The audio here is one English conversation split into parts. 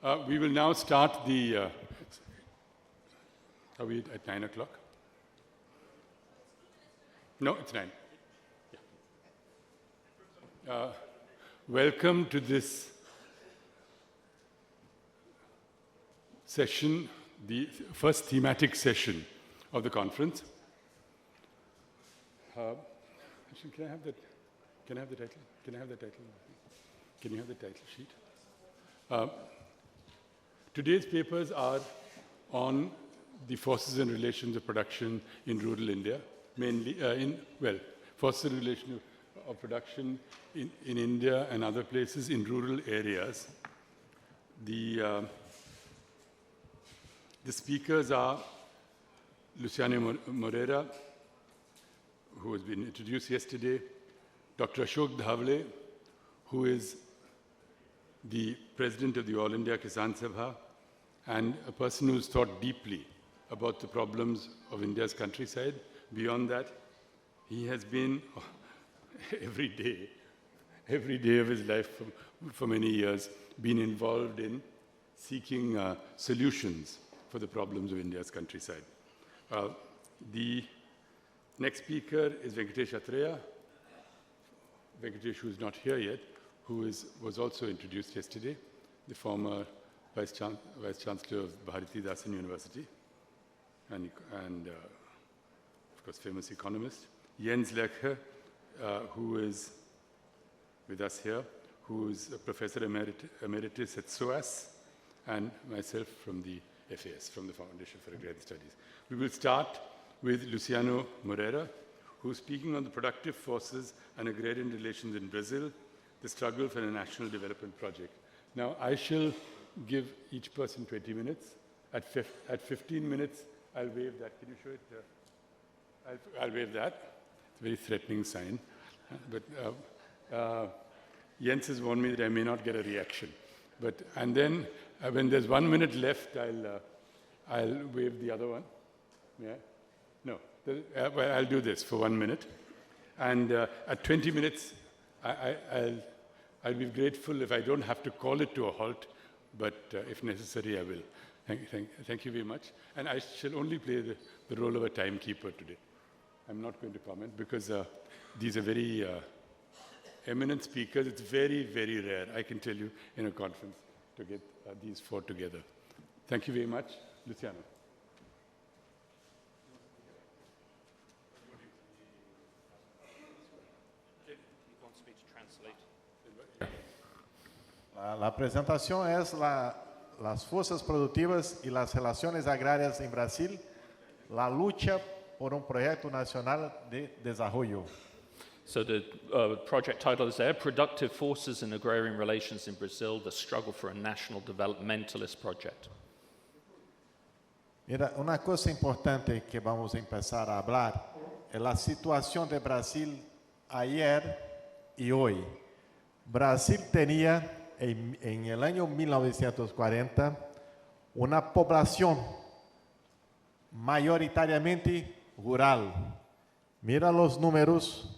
We will now start the... are we at 9 o'clock? No, it's 9. Yeah. Welcome to this session, the first thematic session of the conference. Actually, can I have that? Can I have the title? Can I have the title? Can you have the title sheet? Today's papers are on the forces and relations of production in rural India, mainly forces and relations of production in India and other places in rural areas. The speakers are Luciano Moreira, who has been introduced yesterday, Dr. Ashok Dhawale, who is the president of the All India Kisan Sabha, and a person who's thought deeply about the problems of India's countryside. Beyond that, he has been every day of his life for many years, been involved in seeking solutions for the problems of India's countryside. The next speaker is Venkatesh Athreya. Venkatesh, who is not here yet, who was also introduced yesterday, the former Vice Chancellor of Bharati Dasan University, and of course, famous economist. Jens Lerche, who is with us here, who is a Professor Emeritus at SOAS, and myself from the FAS, from the Foundation for Agrarian Studies. We will start with Luciano Moreira, who is speaking on the productive forces and agrarian relations in Brazil, the struggle for a national development project. Now, I shall give each person 20 minutes. At 15 minutes, I'll wave that. Can you show it? I'll wave that. It's a very threatening sign. But Jens has warned me that I may not get a reaction. And then, when there's 1 minute left, I'll wave the other one. Yeah? No. Well, I'll do this for 1 minute. And at 20 minutes, I'll be grateful if I don't have to call it to a halt, but if necessary, I will. Thank you very much. And I shall only play the role of a timekeeper today. I'm not going to comment because these are very eminent speakers. It's very, very rare, I can tell you, in a conference to get these four together. Thank you very much. Luciano. La presentación es las fuerzas productivas y las relaciones agrarias en Brasil, la lucha por un proyecto nacional de desarrollo. So the project title is there, Productive Forces and Agrarian Relations in Brazil, the Struggle for a National Developmentalist Project. Mira, una cosa importante que vamos a empezar a hablar es la situación de Brasil ayer y hoy. Brasil tenía en el año 1940 una población mayoritariamente rural. Mira los números,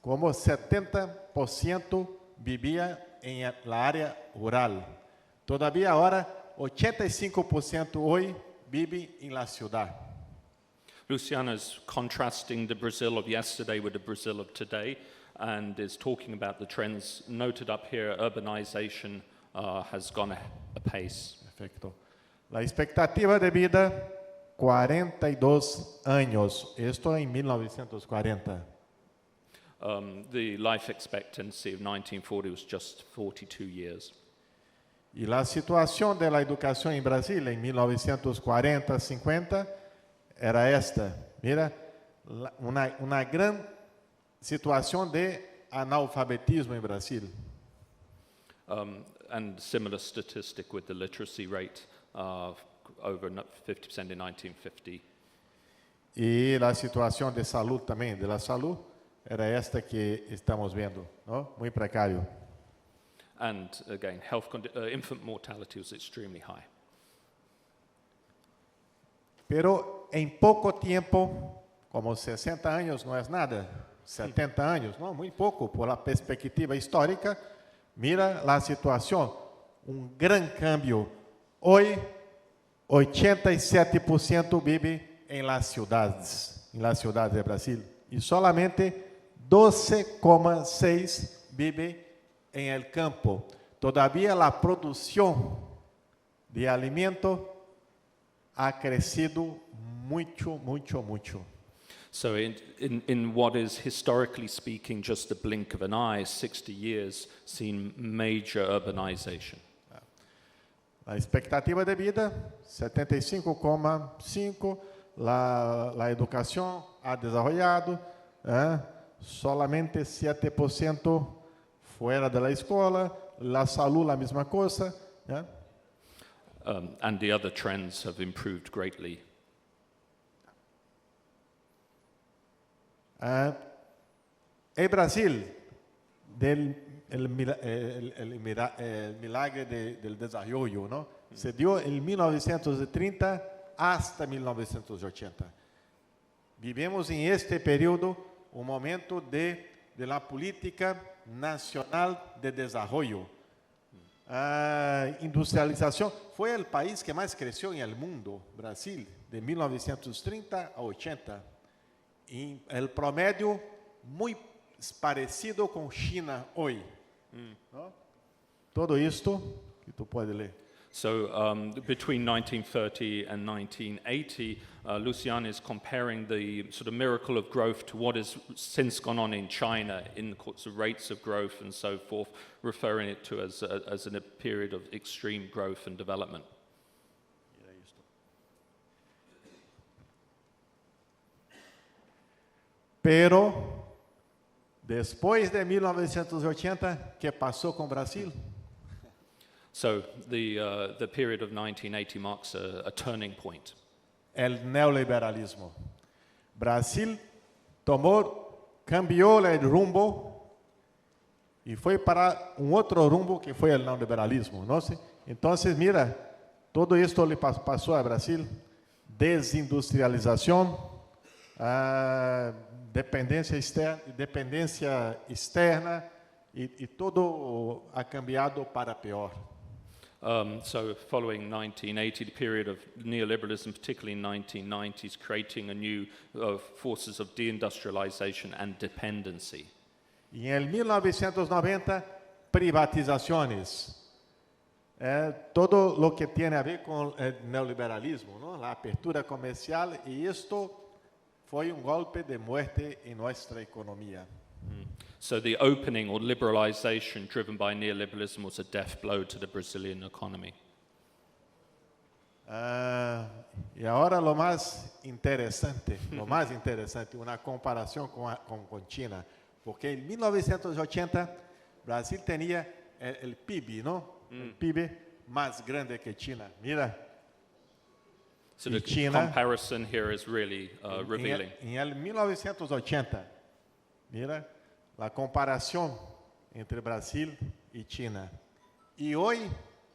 como 70% vivía en la área rural. Todavía ahora 85% hoy vive en la ciudad. Luciano is contrasting the Brazil of yesterday with the Brazil of today, and is talking about the trends noted up here. Urbanization has gone apace. Perfecto. La expectativa de vida, 42 años. Esto en 1940. The life expectancy of 1940 was just 42 years. Y la situación de la educación en Brasil en 1940-50 era esta. Mira, una gran situación de analfabetismo en Brasil. And similar statistic with the literacy rate of over 50% in 1950. Y la situación de salud también, de la salud, era esta que estamos viendo, ¿no? Muy precario. And again, infant mortality was extremely high. Pero en poco tiempo, como 60 años no es nada, 70 años, no, muy poco, por la perspectiva histórica, mira la situación. gran cambio. Hoy, 87% vive en las ciudades de Brasil. Y solamente 12,6% vive en el campo. Todavía la producción de alimento ha crecido mucho, mucho, mucho. So in what is, historically speaking, just a blink of an eye, 60 years, seen major urbanization. La expectativa de vida, 75,5%. La educación ha desarrollado, solamente 7% fuera de la escuela. La salud, la misma cosa. And the other trends have improved greatly. En Brasil, el milagre del desarrollo, ¿no? Se dio en 1930 hasta 1980. Vivimos en este periodo un momento de la política nacional de desarrollo. Industrialización fue el país que más creció en el mundo, Brasil, de 1930 a 80. Y el promedio muy parecido con China hoy. ¿No? Todo esto que tú puedes leer. So between 1930 and 1980, Luciano is comparing the sort of miracle of growth to what has since gone on in China in the sorts of rates of growth and so forth, referring it to as a period of extreme growth and development. Pero después de 1980, ¿qué pasó con Brasil? So the period of 1980 marks a turning point. El neoliberalismo. Brasil cambió el rumbo y fue para un otro rumbo que fue el neoliberalismo, ¿no? Entonces, mira, todo esto le pasó a Brasil. Desindustrialización, dependencia externa y todo ha cambiado para peor. So following 1980, the period of neoliberalism, particularly in 1990s, creating a new forces of deindustrialization and dependency. Y en 1990, privatizaciones. Todo lo que tiene a ver con el neoliberalismo, ¿no? La apertura comercial, y esto fue un golpe de muerte en nuestra economía. So the opening or liberalization driven by neoliberalism was a death blow to the Brazilian economy. Y ahora lo más interesante, una comparación con China, porque en 1980 Brasil tenía el PIB, ¿no? El PIB más grande que China. Mira. So the China, comparison here is really revealing. En el 1980, mira la comparación entre Brasil y China. Y hoy,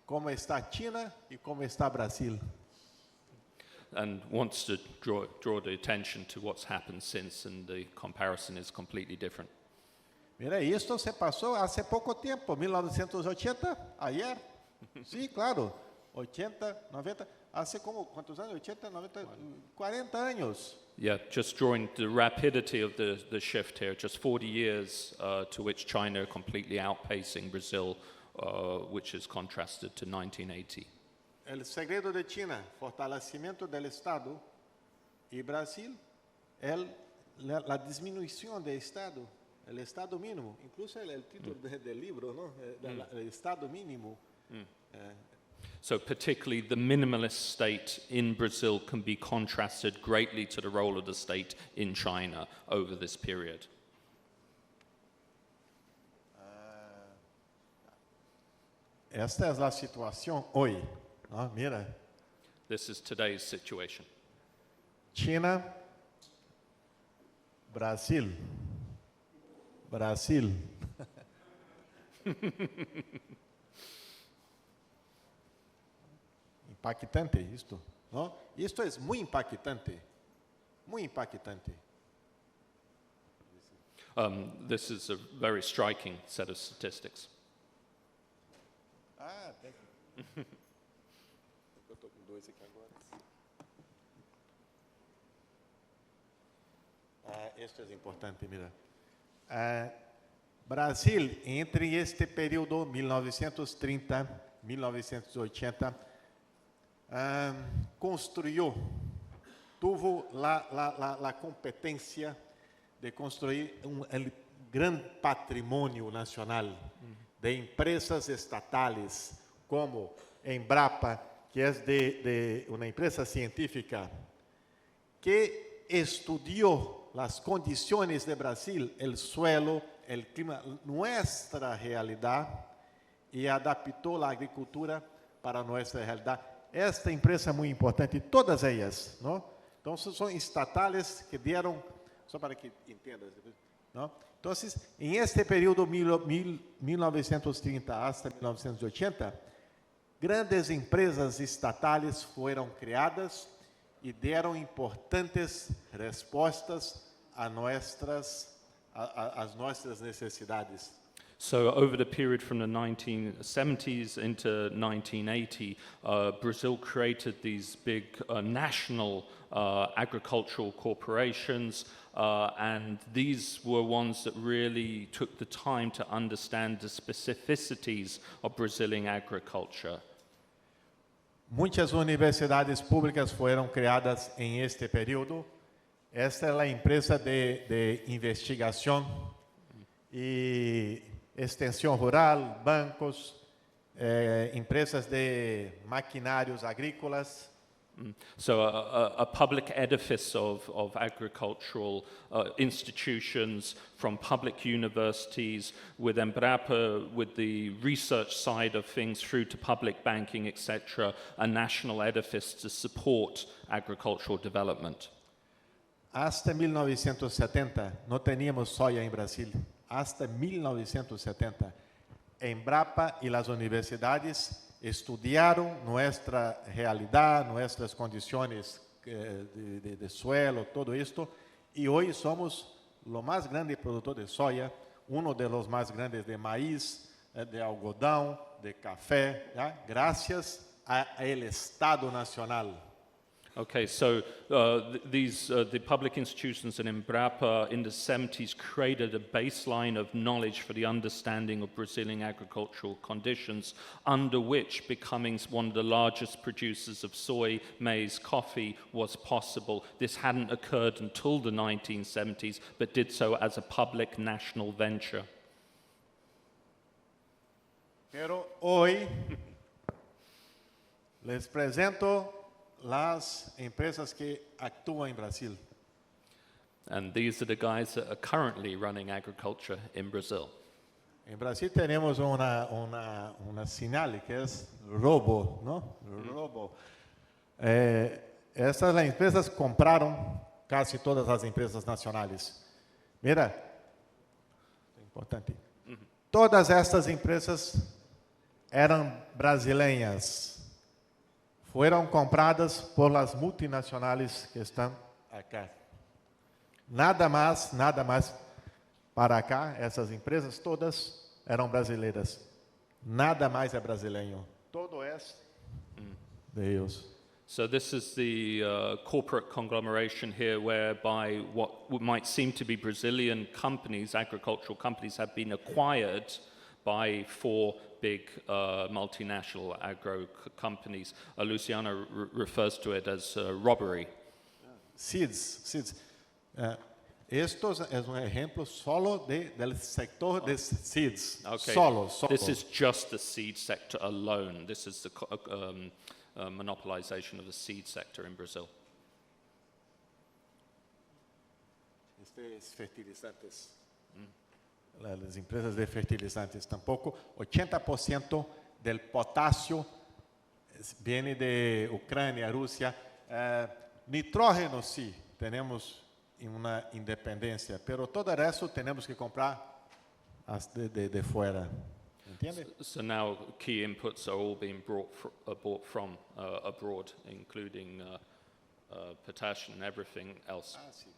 ¿cómo está China y cómo está Brasil? And wants to draw the attention to what's happened since, and the comparison is completely different. Mira, esto se pasó hace poco tiempo, 1980, ayer. Sí, claro, 80, 90, hace como, ¿cuántos años? 80, 90, 40 años. Yeah, just drawing the rapidity of the shift here, just 40 years to which China completely outpacing Brazil, which is contrasted to 1980. El secreto de China, fortalecimiento del Estado, y Brasil, la disminución del Estado, el Estado mínimo, incluso el título del libro, ¿no? El Estado mínimo. So particularly the minimalist state in Brazil can be contrasted greatly to the role of the state in China over this period. Esta es la situación hoy. ¿No? Mira. This is today's situation. China, Brasil. Impactante esto, ¿no? Esto es muy impactante, muy impactante. This is a very striking set of statistics. Thank you. Eu estou com dois aqui agora. Este é importante, mira. Brasil, entre este período 1930-1980, tuvo la competencia de construir un gran patrimonio nacional de empresas estatales, como Embrapa, que es de una empresa científica, que estudió las condiciones de Brasil, el suelo, el clima, nuestra realidad, y adaptó la agricultura para nuestra realidad. Esta empresa es muy importante, todas ellas, ¿no? Entonces son estatales que dieron, solo para que entiendas, ¿no? Entonces, en este periodo 1930 hasta 1980, grandes empresas estatales fueron creadas y dieron importantes respuestas a nuestras necesidades. So over the period from the 1970s into 1980, Brazil created these big national agricultural corporations, and these were ones that really took the time to understand the specificities of Brazilian agriculture. Muitas universidades públicas fueron creadas en este periodo. Esta es la empresa de investigación y extensión rural, bancos, empresas de maquinarios agrícolas. So a public edifice of agricultural institutions, from public universities, with Embrapa, with the research side of things, through to public banking, etc., a national edifice to support agricultural development. Hasta 1970 no teníamos soya en Brasil. Hasta 1970, Embrapa y las universidades estudiaron nuestra realidad, nuestras condiciones de suelo, todo esto, y hoy somos lo más grande productor de soya, uno de los más grandes de maíz, de algodón, de café, ¿ya? Gracias al Estado Nacional. Okay, so the public institutions in Embrapa in the 70s created a baseline of knowledge for the understanding of Brazilian agricultural conditions, under which becoming one of the largest producers of soy, maize, coffee was possible. This hadn't occurred until the 1970s, but did so as a public national venture. Pero hoy les presento las empresas que actúan en Brasil. And these are the guys that are currently running agriculture in Brazil. En Brasil tenemos una señal que es robo, ¿no? Robo. Estas las empresas compraron casi todas las empresas nacionales. Mira, importante. Todas estas empresas eran brasileñas. Fueron compradas por las multinacionales que están acá. Nada más para acá, essas empresas todas eram brasileiras. Nada mais é brasileiro. Todo é de ellos. So this is the corporate conglomeration here, whereby what might seem to be Brazilian companies, agricultural companies, have been acquired by four big multinational agro companies. Luciano refers to it as robbery. Seeds. Estos es un ejemplo solo del sector de seeds. Okay. Solo. This is just the seed sector alone. This is the monopolization of the seed sector in Brazil. Estes fertilizantes. Las empresas de fertilizantes tampoco. 80% del potasio viene de Ucrania, Rusia. Nitrógeno sí, tenemos una independencia, pero todo el resto tenemos que comprar de fuera. ¿Entiende? So now key inputs are all being bought from abroad, including potassium and everything else. Sí.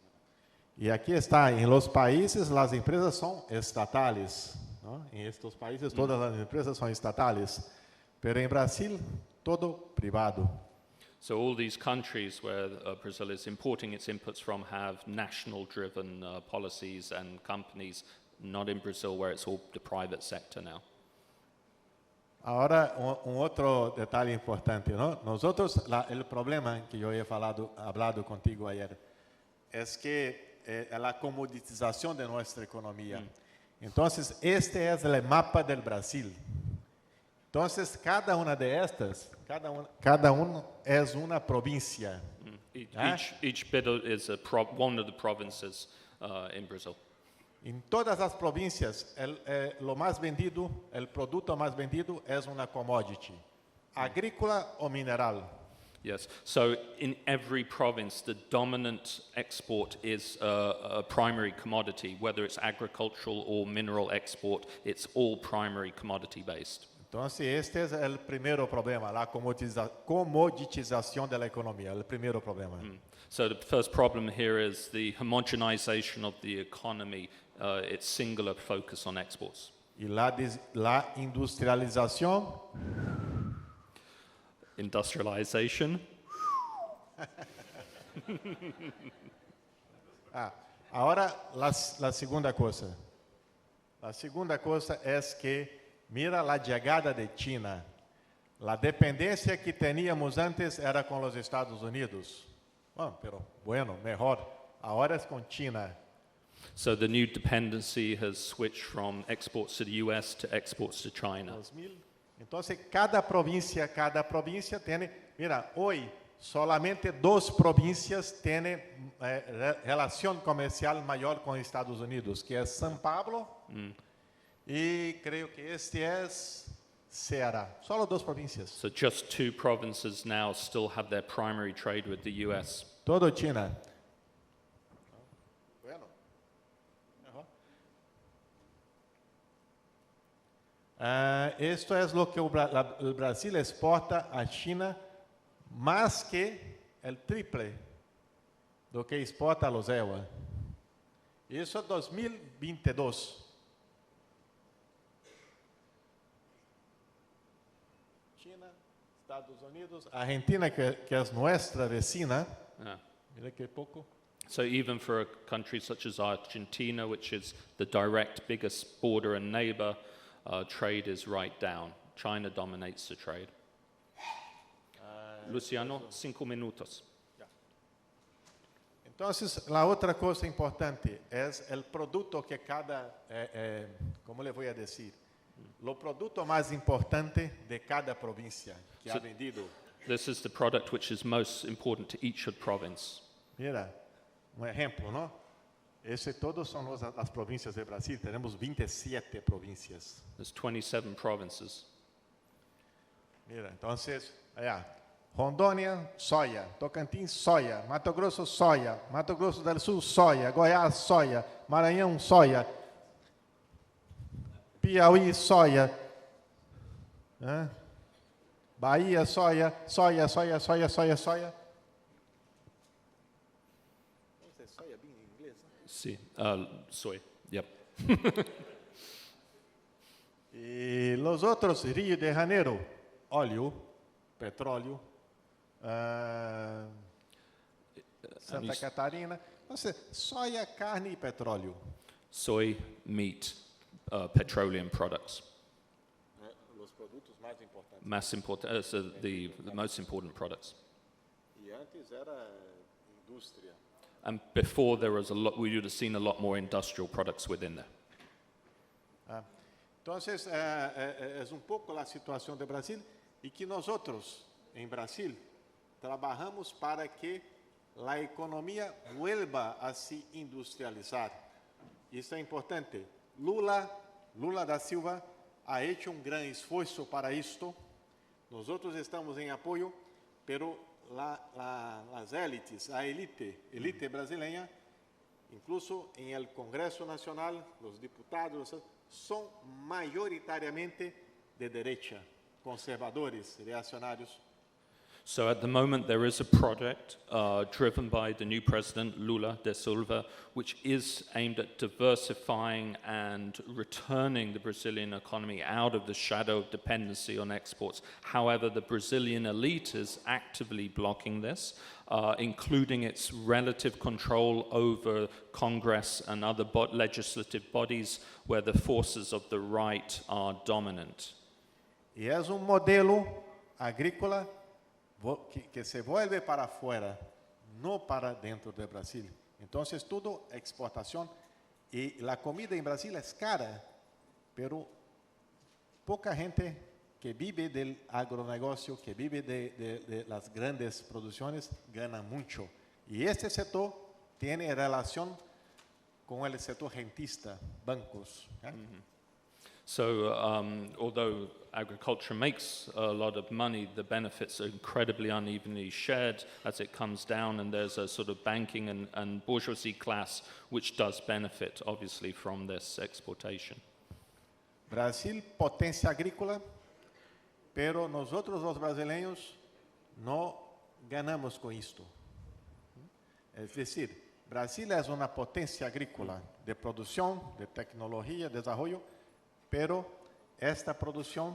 Y aquí está, en los países las empresas son estatales, ¿no? En estos países todas las empresas son estatales, Pero em Brasil, todo privado. So all these countries where Brazil is importing its inputs from have national-driven policies and companies, not in Brazil where it's all the private sector now. Agora, outro detalhe importante, ¿no? Nosotros, el problema que yo he hablado contigo ayer, es que la comoditización de nuestra economía. Entonces, este es el mapa del Brasil. Entonces, cada una de estas, cada uno es una provincia. Each bit is one of the provinces in Brazil. En todas las provincias, lo más vendido, el producto más vendido es una commodity, agrícola o mineral. Yes, so in every province, the dominant export is a primary commodity, whether it's agricultural or mineral export, it's all primary commodity based. Entonces, este es el primer problema, la comoditización de la economía, el primer problema. So the first problem here is the homogenization of the economy, its singular focus on exports. Y la industrialización. Industrialization. Ahora, la segunda cosa. La segunda cosa es que, mira la llegada de China. La dependencia que teníamos antes era con los Estados Unidos. Bueno, mejor. Ahora es con China. So the new dependency has switched from exports to the US to exports to China. 2000. Entonces, cada provincia tiene, mira, hoy solamente 2 provincias tienen relación comercial mayor con Estados Unidos, que es São Paulo y creo que este es Ceará. Solo 2 provincias. So just 2 provinces now still have their primary trade with the US. Todo China. Esto es lo que el Brasil exporta a China más que el triple do que exporta a los EUA. Isso é 2022. China, Estados Unidos, Argentina, que es nuestra vecina. Mira que poco. So even for a country such as Argentina, which is the direct biggest border and neighbor, trade is right down. China dominates the trade. Luciano, 5 minutos. Entonces, la otra cosa importante es el producto que ¿cómo le voy a decir? Lo producto más importante de cada provincia que ha vendido. This is the product which is most important to each province. Mira, ejemplo, ¿no? Todos son las provincias de Brasil. Tenemos 27 provincias. There's 27 provinces. Mira, entonces, allá, Rondônia, soja. Tocantins, soja. Mato Grosso, soja. Mato Grosso do Sul, soja. Goiás, soja. Maranhão, soja. Piauí, soja. Bahia, soja. Soja. Sí, soy. Yep. E los outros, Rio de Janeiro, óleo, petróleo, Santa Catarina, soja, carne e petróleo. Soy, meat, petroleum products. Os produtos mais importantes. The most important products. E antes era indústria. And before there was we would have seen a lot more industrial products within there. Entonces, es pouco a situação do Brasil e que nós outros, em Brasil, trabalhamos para que a economia vuelva a se industrializar. Isso é importante. Lula da Silva ha hecho um grande esforço para isto. Nós outros estamos em apoio, pero las élites, a elite brasileña, incluso en el Congreso Nacional, los diputados son mayoritariamente de derecha, conservadores, reaccionarios. So at the moment there is a project driven by the new president, Lula da Silva, which is aimed at diversifying and returning the Brazilian economy out of the shadow of dependency on exports. However, the Brazilian elite is actively blocking this, including its relative control over Congress and other legislative bodies where the forces of the right are dominant. E é modelo agrícola que se vuelve para afuera, no para dentro de Brasil. Entonces, todo exportación. Y la comida en Brasil es cara, pero poca gente que vive del agronegocio, que vive de las grandes producciones, gana mucho. Y este sector tiene relación con el sector rentista, bancos. ¿Eh? Mm-hmm. So, although agriculture makes a lot of money, the benefits are incredibly unevenly shared as it comes down, and there's a sort of banking and bourgeoisie class which does benefit, obviously, from this exportation. Brasil, potencia agrícola, pero nosotros los brasileños no ganamos con esto. Es decir, Brasil es una potencia agrícola de producción, de tecnología, desarrollo, pero esta producción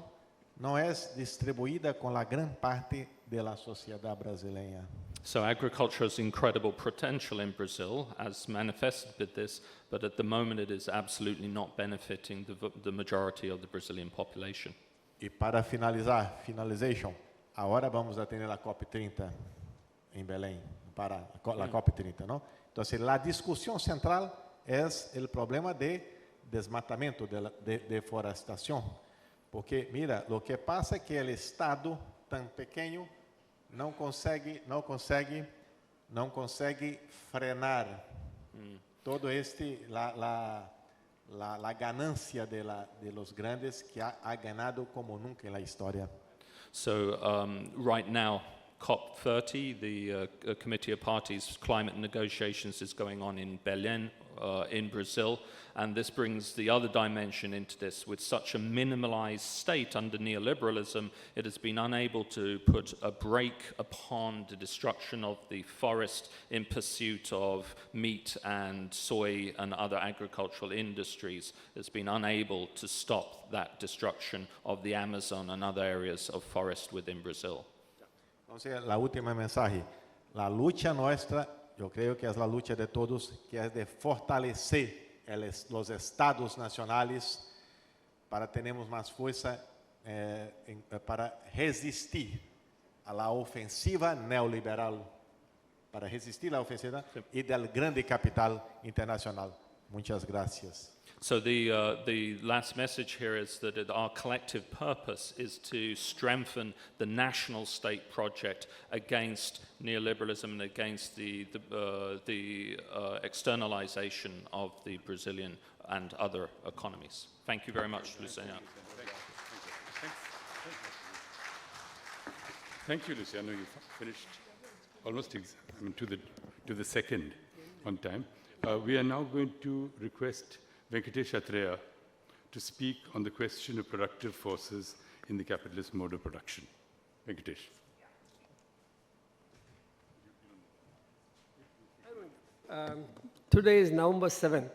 no es distribuida con la gran parte de la sociedad brasileña. So agriculture has incredible potential in Brazil, as manifested with this, but at the moment it is absolutely not benefiting the majority of the Brazilian population. Y para finalization, ahora vamos a tener la COP30 en Belém, para la COP30, ¿no? Entonces, la discusión central es el problema de desmatamento, de deforestación. Porque, mira, lo que pasa es que el Estado tan pequeño no consegue frenar todo la ganancia de los grandes que ha ganado como nunca en la historia. So right now, COP30, the Committee of Parties climate negotiations is going on in Belém, in Brazil, and this brings the other dimension into this. With such a minimalized state under neoliberalism, it has been unable to put a brake upon the destruction of the forest in pursuit of meat and soy and other agricultural industries. It's been unable to stop that destruction of the Amazon and other areas of forest within Brazil. Entonces, la última mensaje. La lucha nuestra, yo creo que es la lucha de todos, que es de fortalecer los estados nacionales para tener más fuerza para resistir a la ofensiva neoliberal, para resistir a la ofensiva y del grande capital internacional. Muchas gracias. So the last message here is that our collective purpose is to strengthen the national state project against neoliberalism and against the externalization of the Brazilian and other economies. Thank you very much, Luciano. Thank you, Luciano. You finished almost to the second on time. We are now going to request Venkatesh Athreya to speak on the question of productive forces in the capitalist mode of production. Venkatesh. Today is November 7th.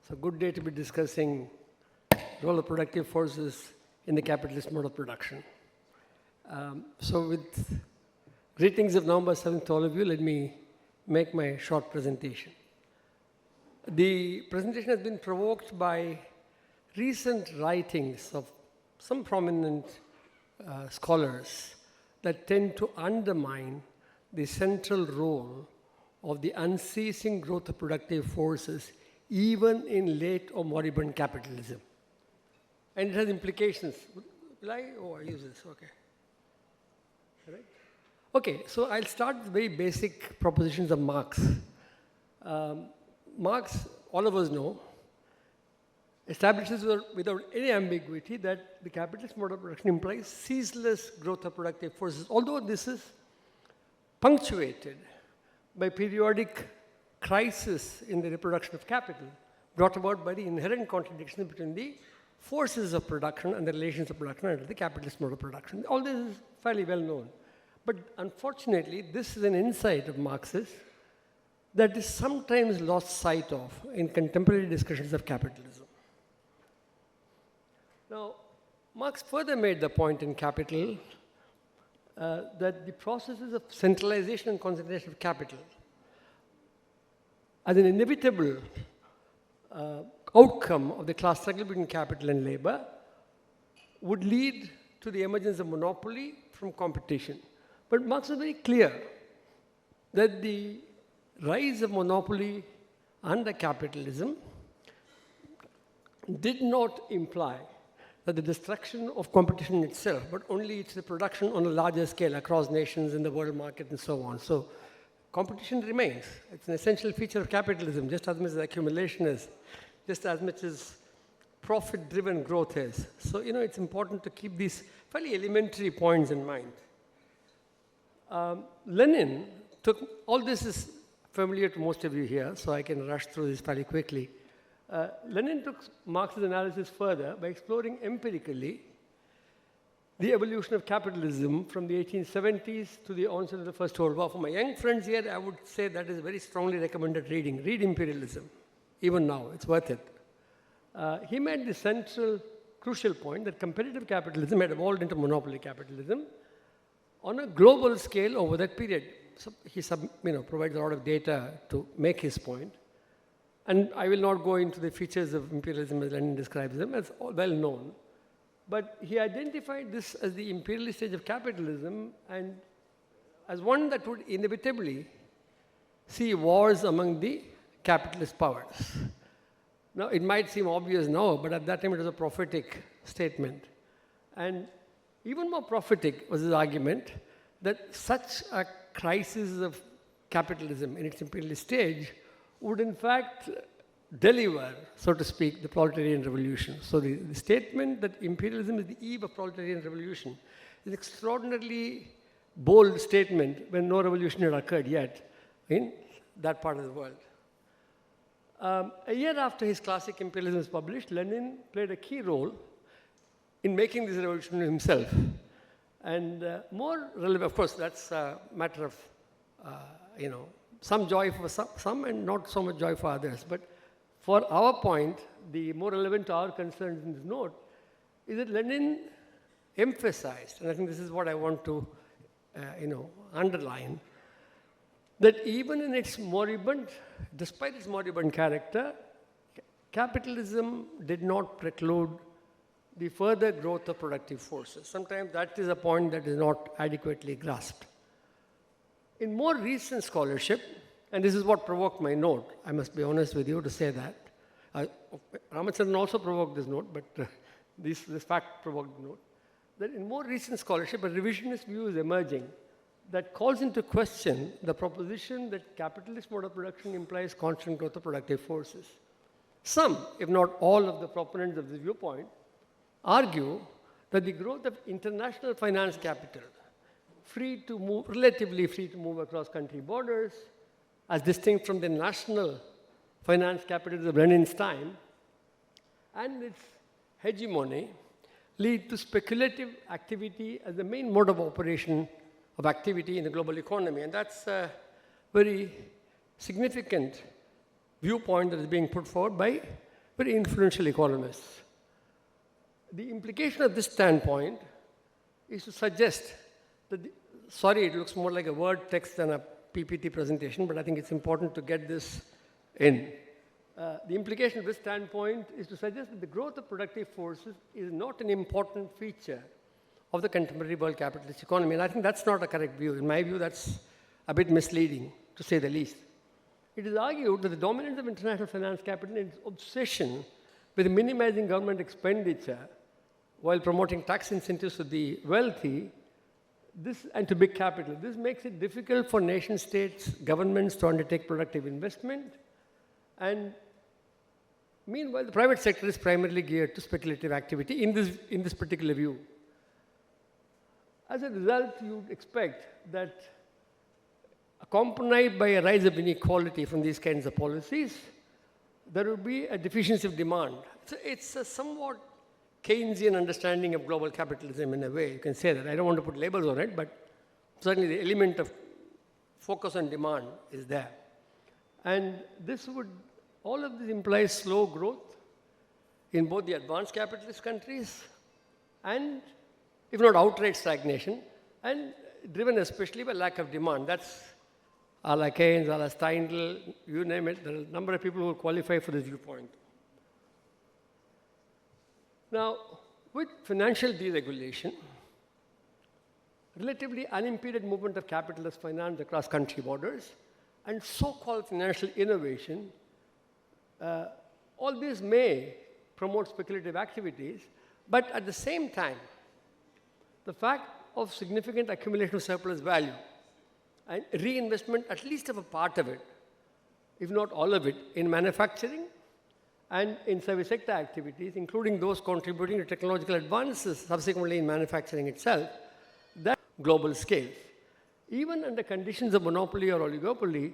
It's a good day to be discussing the role of productive forces in the capitalist mode of production. So with greetings of November 7th to all of you, let me make my short presentation. The presentation has been provoked by recent writings of some prominent scholars that tend to undermine the central role of the unceasing growth of productive forces even in late or moribund capitalism. And it has implications. Will I? Oh, I use this, okay. All right. Okay, so I'll start with very basic propositions of Marx. Marx, all of us know, establishes without any ambiguity that the capitalist mode of production implies ceaseless growth of productive forces, although this is punctuated by periodic crisis in the reproduction of capital, brought about by the inherent contradictions between the forces of production and the relations of production under the capitalist mode of production. All this is fairly well known. But unfortunately, this is an insight of Marx's that is sometimes lost sight of in contemporary discussions of capitalism. Now, Marx further made the point in Capital that the processes of centralization and concentration of capital as an inevitable outcome of the class struggle between capital and labor would lead to the emergence of monopoly from competition. But Marx was very clear that the rise of monopoly under capitalism did not imply that the destruction of competition itself, but only its reproduction on a larger scale across nations in the world market and so on. So competition remains. It's an essential feature of capitalism, just as much as accumulation is, just as much as profit-driven growth is. So, it's important to keep these fairly elementary points in mind. Lenin took, all this is familiar to most of you here, so I can rush through this fairly quickly. Lenin took Marx's analysis further by exploring empirically the evolution of capitalism from the 1870s to the onset of the First World War. For my young friends here, I would say that is very strongly recommended reading. Read Imperialism, even now, it's worth it. He made the central, crucial point that competitive capitalism had evolved into monopoly capitalism on a global scale over that period. So he provides a lot of data to make his point. And I will not go into the features of imperialism as Lenin describes them, as well known. But he identified this as the imperialist stage of capitalism and as one that would inevitably see wars among the capitalist powers. Now, it might seem obvious now, but at that time it was a prophetic statement. And even more prophetic was his argument that such a crisis of capitalism in its imperialist stage would in fact deliver, so to speak, the proletarian revolution. So the statement that imperialism is the eve of proletarian revolution is an extraordinarily bold statement when no revolution had occurred yet in that part of the world. A year after his classic Imperialism was published, Lenin played a key role in making this revolution himself. And more relevant, of course, that's a matter of, some joy for some and not so much joy for others. But for our point, the more relevant to our concerns in this note is that Lenin emphasized, and I think this is what I want to, underline, that even in its moribund, despite its moribund character, capitalism did not preclude the further growth of productive forces. Sometimes that is a point that is not adequately grasped. In more recent scholarship, and this is what provoked my note, I must be honest with you to say that. Ramachandran also provoked this note, but this fact provoked the note, that in more recent scholarship, a revisionist view is emerging that calls into question the proposition that capitalist mode of production implies constant growth of productive forces. Some, if not all of the proponents of this viewpoint, argue that the growth of international finance capital, relatively free to move across country borders, as distinct from the national finance capital of Lenin's time, and its hegemony, lead to speculative activity as the main mode of operation of activity in the global economy. And that's a very significant viewpoint that is being put forward by very influential economists. The implication of this standpoint is to suggest that, sorry, it looks more like a word text than a PPT presentation, but I think it's important to get this in. The implication of this standpoint is to suggest that the growth of productive forces is not an important feature of the contemporary world capitalist economy. And I think that's not a correct view. In my view, that's a bit misleading, to say the least. It is argued that the dominance of international finance capital and its obsession with minimizing government expenditure while promoting tax incentives to the wealthy and to big capital, this makes it difficult for nation states, governments to undertake productive investment. And meanwhile, the private sector is primarily geared to speculative activity in this particular view. As a result, you would expect that accompanied by a rise of inequality from these kinds of policies, there will be a deficiency of demand. So it's a somewhat Keynesian understanding of global capitalism in a way. You can say that. I don't want to put labels on it, but certainly the element of focus on demand is there. And all of this implies slow growth in both the advanced capitalist countries and, if not outright stagnation, and driven especially by lack of demand. That's a la Keynes, a la Steindl, you name it. There are a number of people who qualify for this viewpoint. Now, with financial deregulation, relatively unimpeded movement of capitalist finance across country borders, and so-called financial innovation, all these may promote speculative activities, but at the same time, the fact of significant accumulation of surplus value and reinvestment, at least of a part of it, if not all of it, in manufacturing and in service sector activities, including those contributing to technological advances subsequently in manufacturing itself, that global scales. Even under conditions of monopoly or oligopoly,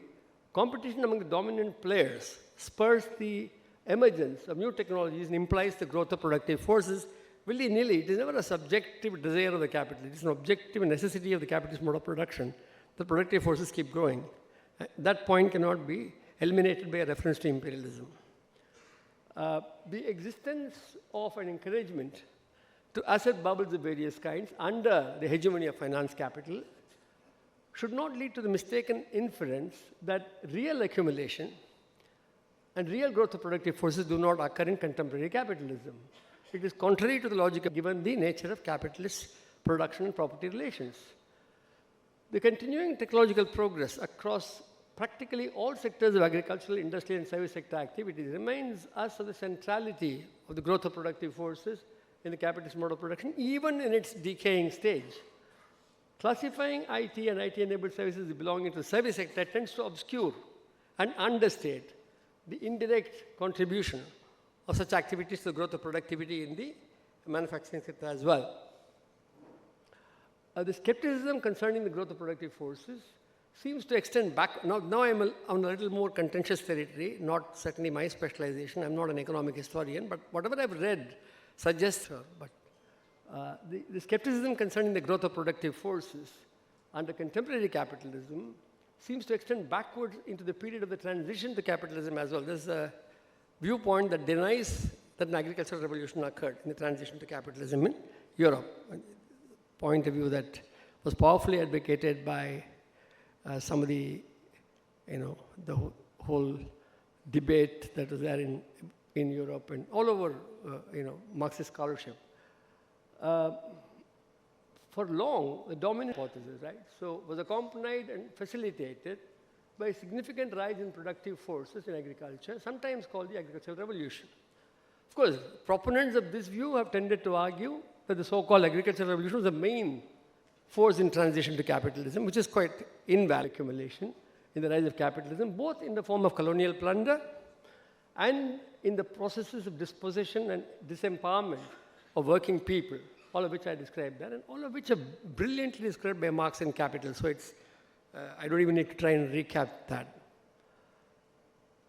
competition among the dominant players spurs the emergence of new technologies and implies the growth of productive forces. Willy-nilly, it is never a subjective desire of the capitalist. It's an objective necessity of the capitalist mode of production. The productive forces keep growing. That point cannot be eliminated by a reference to imperialism. The existence of an encouragement to asset bubbles of various kinds under the hegemony of finance capital should not lead to the mistaken inference that real accumulation and real growth of productive forces do not occur in contemporary capitalism. It is contrary to the logic given the nature of capitalist production and property relations. The continuing technological progress across practically all sectors of agricultural, industrial, and service sector activities reminds us of the centrality of the growth of productive forces in the capitalist mode of production, even in its decaying stage. Classifying IT and IT-enabled services belonging to the service sector tends to obscure and understate the indirect contribution of such activities to the growth of productivity in the manufacturing sector as well. The skepticism concerning the growth of productive forces seems to extend back. Now I'm on a little more contentious territory, not certainly my specialization. I'm not an economic historian, but whatever I've read suggests, the skepticism concerning the growth of productive forces under contemporary capitalism seems to extend backwards into the period of the transition to capitalism as well. There's a viewpoint that denies that an agricultural revolution occurred in the transition to capitalism in Europe. A point of view that was powerfully advocated by some of the, the whole debate that was there in Europe and all over, Marxist scholarship. For long, the dominant hypothesis, right, was accompanied and facilitated by a significant rise in productive forces in agriculture, sometimes called the agricultural revolution. Of course, proponents of this view have tended to argue that the so-called agricultural revolution was the main force in transition to capitalism, which is quite invalid accumulation in the rise of capitalism, both in the form of colonial plunder and in the processes of dispossession and disempowerment of working people, all of which I described there, and all of which are brilliantly described by Marx in Capital. So I don't even need to try and recap that.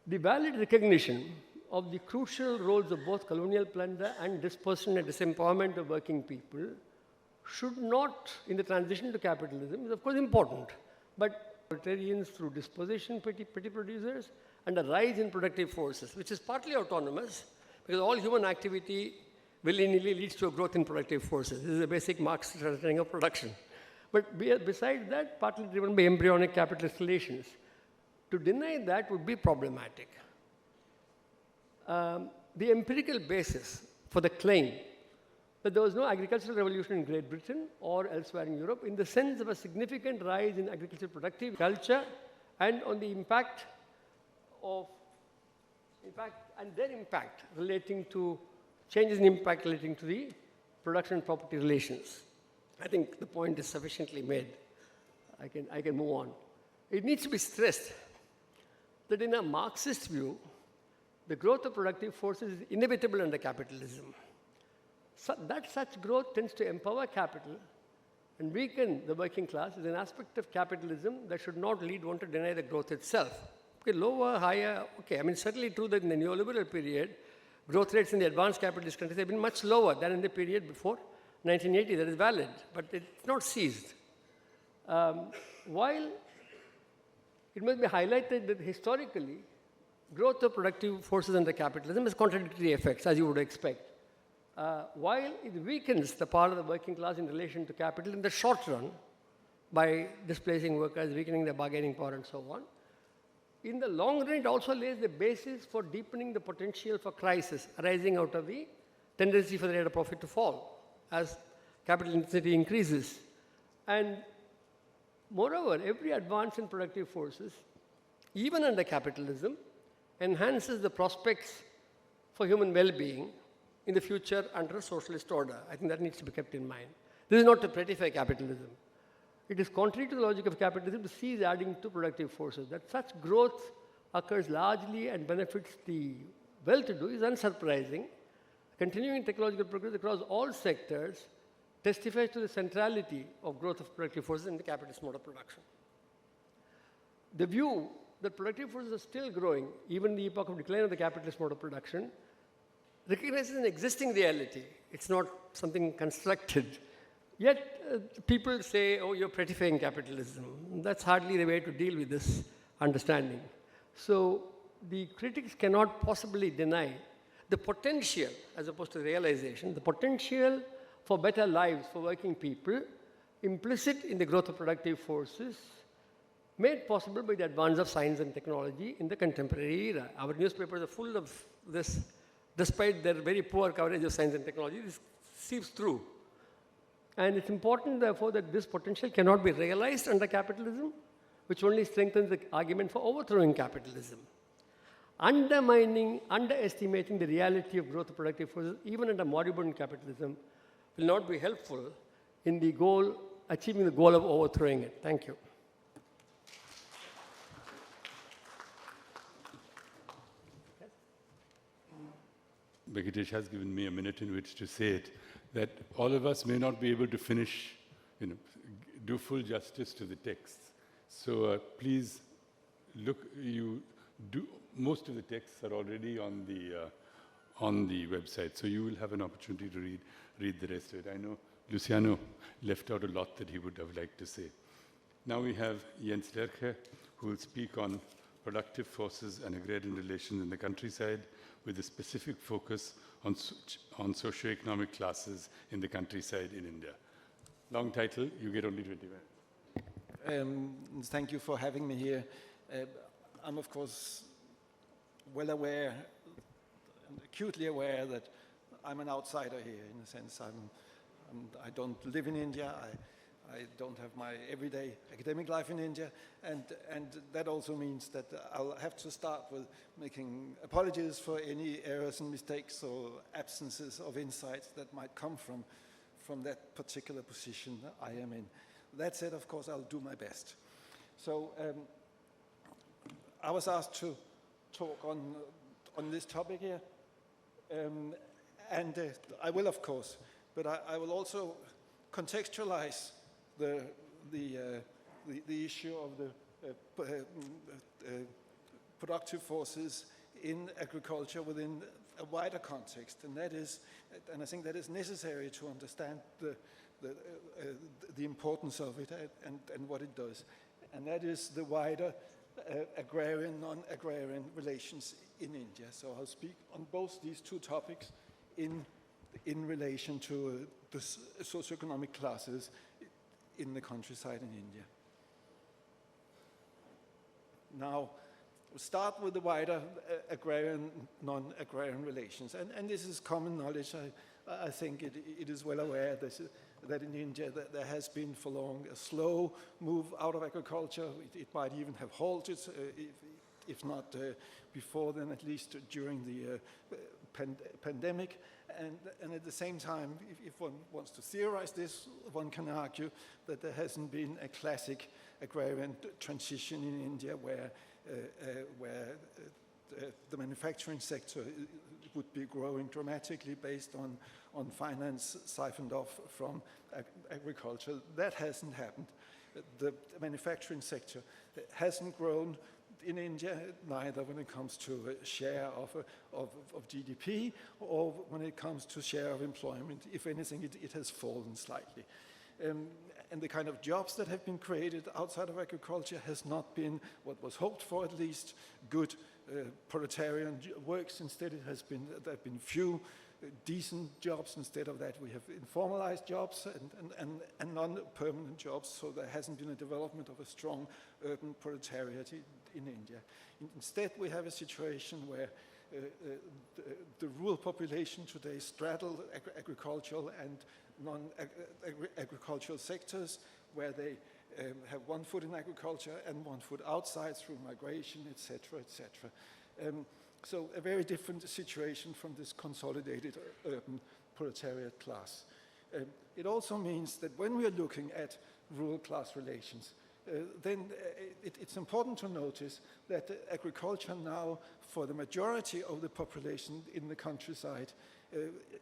The valid recognition of the crucial roles of both colonial plunder and dispossession and disempowerment of working people should not, in the transition to capitalism, is of course important, but proletarians through dispossession, petty producers, and a rise in productive forces, which is partly autonomous, because all human activity willy-nilly leads to a growth in productive forces. This is a basic Marxist understanding of production. But besides that, partly driven by embryonic capitalist relations. To deny that would be problematic. The empirical basis for the claim that there was no agricultural revolution in Great Britain or elsewhere in Europe in the sense of a significant rise in agricultural productive culture and on the impact relating to changes in impact relating to the production and property relations. I think the point is sufficiently made. I can move on. It needs to be stressed that in a Marxist view, the growth of productive forces is inevitable under capitalism. That such growth tends to empower capital and weaken the working class is an aspect of capitalism that should not lead one to deny the growth itself. Okay, lower, higher, okay. I mean, certainly true that in the neoliberal period, growth rates in the advanced capitalist countries have been much lower than in the period before 1980. That is valid, but it's not seized. While it must be highlighted that historically, growth of productive forces under capitalism has contradictory effects, as you would expect. While it weakens the part of the working class in relation to capital in the short run by displacing workers, weakening their bargaining power, and so on, in the long run, it also lays the basis for deepening the potential for crisis arising out of the tendency for the rate of profit to fall as capital intensity increases. And moreover, every advance in productive forces, even under capitalism, enhances the prospects for human well-being in the future under a socialist order. I think that needs to be kept in mind. This is not to prettify capitalism. It is contrary to the logic of capitalism to cease adding to productive forces. That such growth occurs largely and benefits the well-to-do is unsurprising. Continuing technological progress across all sectors testifies to the centrality of growth of productive forces in the capitalist mode of production. The view that productive forces are still growing, even in the epoch of decline of the capitalist mode of production, recognizes an existing reality. It's not something constructed. Yet people say, oh, you're prettifying capitalism. That's hardly the way to deal with this understanding. So the critics cannot possibly deny the potential, as opposed to realization, the potential for better lives for working people implicit in the growth of productive forces made possible by the advance of science and technology in the contemporary era. Our newspapers are full of this, despite their very poor coverage of science and technology. This seeps through. And it's important, therefore, that this potential cannot be realized under capitalism, which only strengthens the argument for overthrowing capitalism. Underestimating the reality of growth of productive forces, even under moribund capitalism, will not be helpful in the goal, achieving the goal of overthrowing it. Thank you. Venkatesh has given me a minute in which to say it, that all of us may not be able to finish, do full justice to the texts. So please look, most of the texts are already on the website, so you will have an opportunity to read the rest of it. I know Luciano left out a lot that he would have liked to say. Now we have Jens Lerche, who will speak on productive forces and agrarian relations in the countryside, with a specific focus on socioeconomic classes in the countryside in India. Long title, you get only 20 minutes. Thank you for having me here. I'm, of course, well aware, acutely aware that I'm an outsider here, in a sense. I don't live in India. I don't have my everyday academic life in India, and that also means that I'll have to start with making apologies for any errors and mistakes or absences of insights that might come from that particular position I am in. That said, of course, I'll do my best. So I was asked to talk on this topic here, and I will, of course, but I will also contextualize the issue of the productive forces in agriculture within a wider context, and that is, and I think that is necessary to understand the importance of it and what it does, and that is the wider agrarian, non-agrarian relations in India. So I'll speak on both these two topics in relation to the socioeconomic classes in the countryside in India. Now, we'll start with the wider agrarian, non-agrarian relations. And this is common knowledge. I think it is well aware that in India there has been for long a slow move out of agriculture. It might even have halted, if not before then, at least during the pandemic. And at the same time, if one wants to theorize this, one can argue that there hasn't been a classic agrarian transition in India where the manufacturing sector would be growing dramatically based on finance siphoned off from agriculture. That hasn't happened. The manufacturing sector hasn't grown in India, neither when it comes to a share of GDP or when it comes to share of employment. If anything, it has fallen slightly. and the kind of jobs that have been created outside of agriculture has not been what was hoped for, at least, good proletarian works. Instead, there have been few decent jobs. Instead of that, we have informalized jobs and non-permanent jobs, so there hasn't been a development of a strong urban proletariat in India. Instead, we have a situation where the rural population today straddle agricultural and non-agricultural sectors, where they have one foot in agriculture and one foot outside through migration, etc., etc. So a very different situation from this consolidated urban proletariat class. It also means that when we are looking at rural class relations, then it's important to notice that agriculture now, for the majority of the population in the countryside,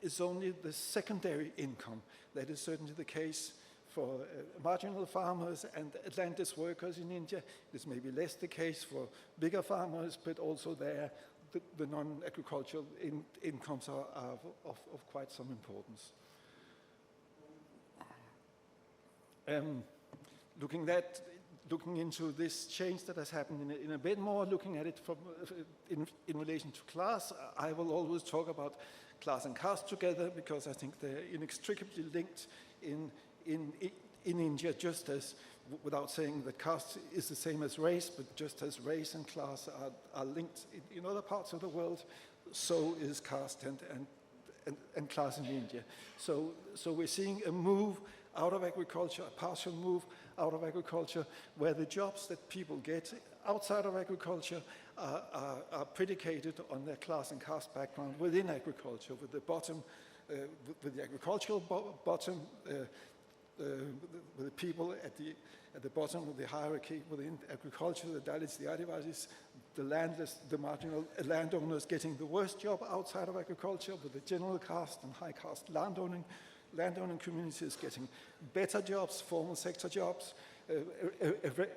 is only the secondary income. That is certainly the case for marginal farmers and landless workers in India. This may be less the case for bigger farmers, but also there the non-agricultural incomes are of quite some importance. Looking into this change that has happened in a bit more, looking at it from, in relation to class, I will always talk about class and caste together, because I think they're inextricably linked in India, just as, without saying that caste is the same as race, but just as race and class are linked in other parts of the world, so is caste and class in India. So we're seeing a move out of agriculture, a partial move out of agriculture, where the jobs that people get outside of agriculture are predicated on their class and caste background within agriculture, with the bottom, with the agricultural bottom, with the people at the bottom of the hierarchy within agriculture, the Dalits, the Adivasis, the landless, the marginal landowners getting the worst job outside of agriculture, with the general caste and high caste landowning communities getting better jobs, formal sector jobs,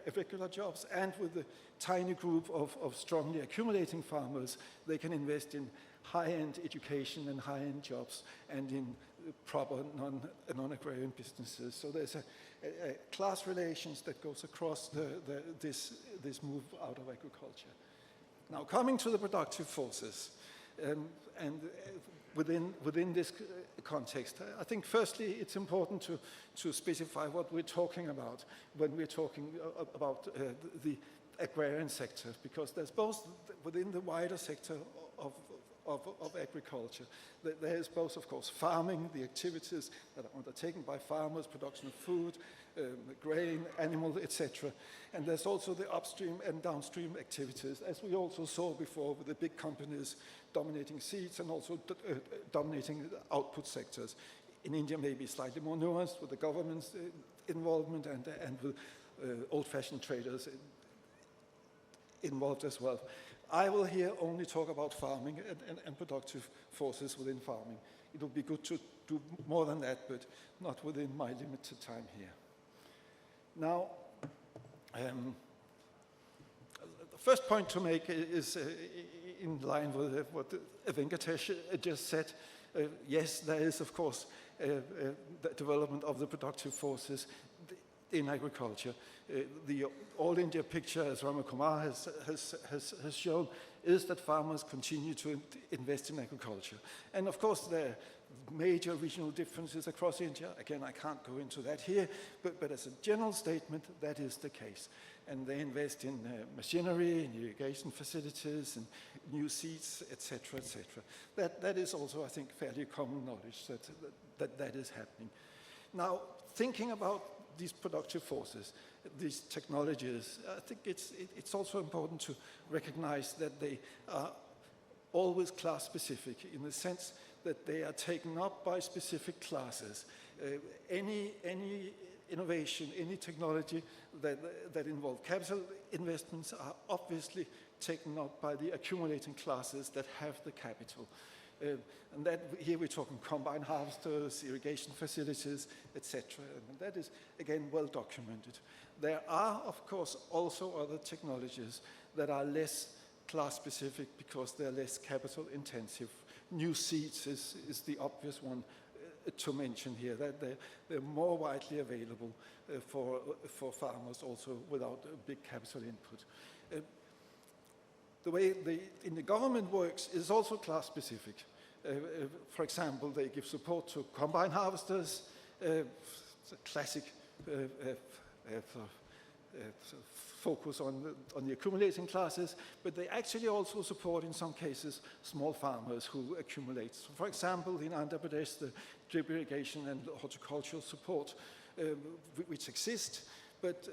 irregular jobs, and with the tiny group of strongly accumulating farmers, they can invest in high-end education and high-end jobs and in proper non-agrarian businesses. So there's a class relations that goes across this move out of agriculture. Now, coming to the productive forces, and within this context, I think firstly it's important to specify what we're talking about when we're talking about the agrarian sector, because there's both within the wider sector of agriculture, there's both, of course, farming, the activities that are undertaken by farmers, production of food, grain, animal, etc. And there's also the upstream and downstream activities, as we also saw before with the big companies dominating seeds and also dominating output sectors. In India, maybe slightly more nuanced with the government's involvement and with old-fashioned traders involved as well. I will here only talk about farming and productive forces within farming. It would be good to do more than that, but not within my limited time here. Now, the first point to make is in line with what Venkatesh just said. Yes, there is, of course, the development of the productive forces in agriculture. The All India picture, as Ramakumar has shown, is that farmers continue to invest in agriculture. And of course, there are major regional differences across India. Again, I can't go into that here, but as a general statement, that is the case. And they invest in machinery, in irrigation facilities, and new seeds, etc., etc. That is also, I think, fairly common knowledge that is happening. Now, thinking about these productive forces, these technologies, I think it's also important to recognize that they are always class-specific, in the sense that they are taken up by specific classes. Any innovation, any technology that involve capital investments are obviously taken up by the accumulating classes that have the capital. And that here we're talking combine harvesters, irrigation facilities, etc. And that is, again, well documented. There are, of course, also other technologies that are less class-specific because they're less capital-intensive. New seeds is the obvious one to mention here, that they're more widely available for farmers also without a big capital input. The way in the government works is also class specific. For example, they give support to combine harvesters, it's a classic focus on the accumulating classes, but they actually also support, in some cases, small farmers who accumulate. So for example, in Andhra Pradesh, the drip irrigation and horticultural support, which exist, but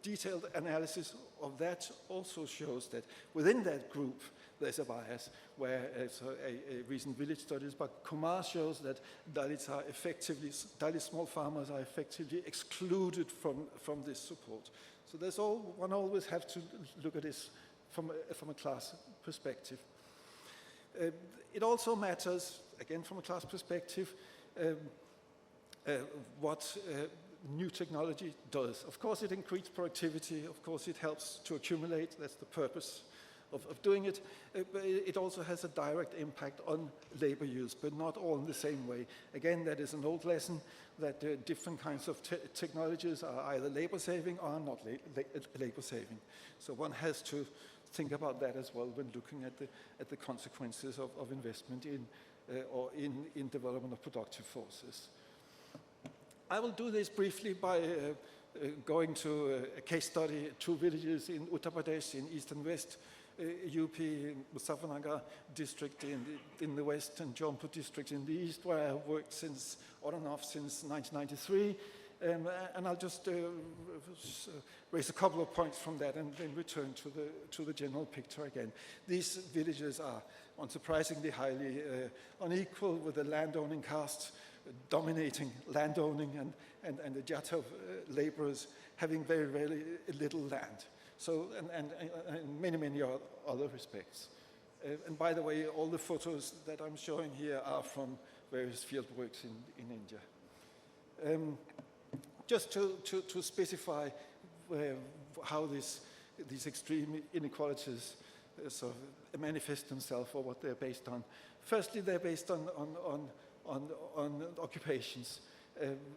detailed analysis of that also shows that within that group, there's a bias, where a recent village studies by Kumar shows that Dalit small farmers are effectively excluded from this support. So one always have to look at this from a class perspective. It also matters, again from a class perspective, what new technology does. Of course it increases productivity, of course it helps to accumulate, that's the purpose of doing it, but it also has a direct impact on labor use, but not all in the same way. Again, that is an old lesson, that different kinds of technologies are either labor saving or not labor saving. So one has to think about that as well when looking at the consequences of investment in development of productive forces. I will do this briefly by going to a case study, 2 villages in Uttar Pradesh in east and west, UP, Muzaffarnagar district in the west, and Jaunpur district in the east, where I have worked since, on and off, since 1993. And I'll just raise a couple of points from that and then return to the general picture again. These villages are unsurprisingly highly unequal, with the landowning caste dominating landowning and the Jata laborers having very, very little land. So, and many, many other respects. And by the way, all the photos that I'm showing here are from various field works in India. Just to specify how these extreme inequalities sort of manifest themselves, or what they're based on. Firstly, they're based on occupations.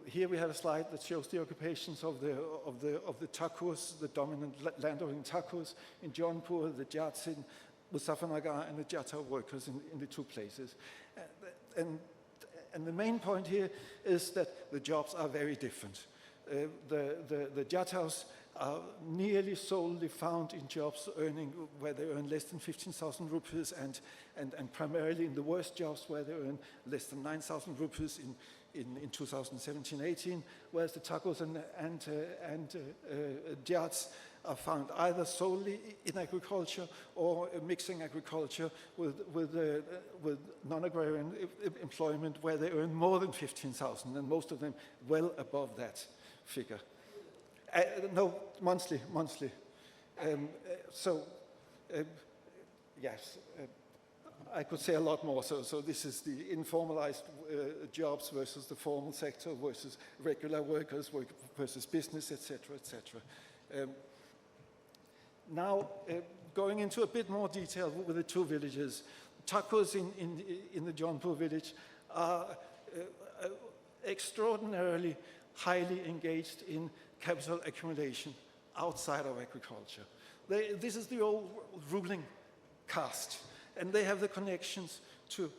Here we have a slide that shows the occupations of the Thakurs, the dominant landowning Thakurs in Jaunpur, the Jats in Muzaffarnagar, and the Jata workers in the 2 places. And the main point here is that the jobs are very different. The Jatas are nearly solely found in jobs where they earn less than 15,000 rupees, and primarily in the worst jobs where they earn less than 9,000 rupees in 2017-18, whereas the Thakurs and Jats are found either solely in agriculture or mixing agriculture with non-agrarian employment, where they earn more than 15,000, and most of them well above that figure. No, monthly. Yes, I could say a lot more. So this is the informalized jobs versus the formal sector versus regular workers versus business, etc., etc. Now, going into a bit more detail with the 2 villages, Thakurs in the Jaunpur village are extraordinarily highly engaged in capital accumulation outside of agriculture. This is the old ruling caste, and they have the connections to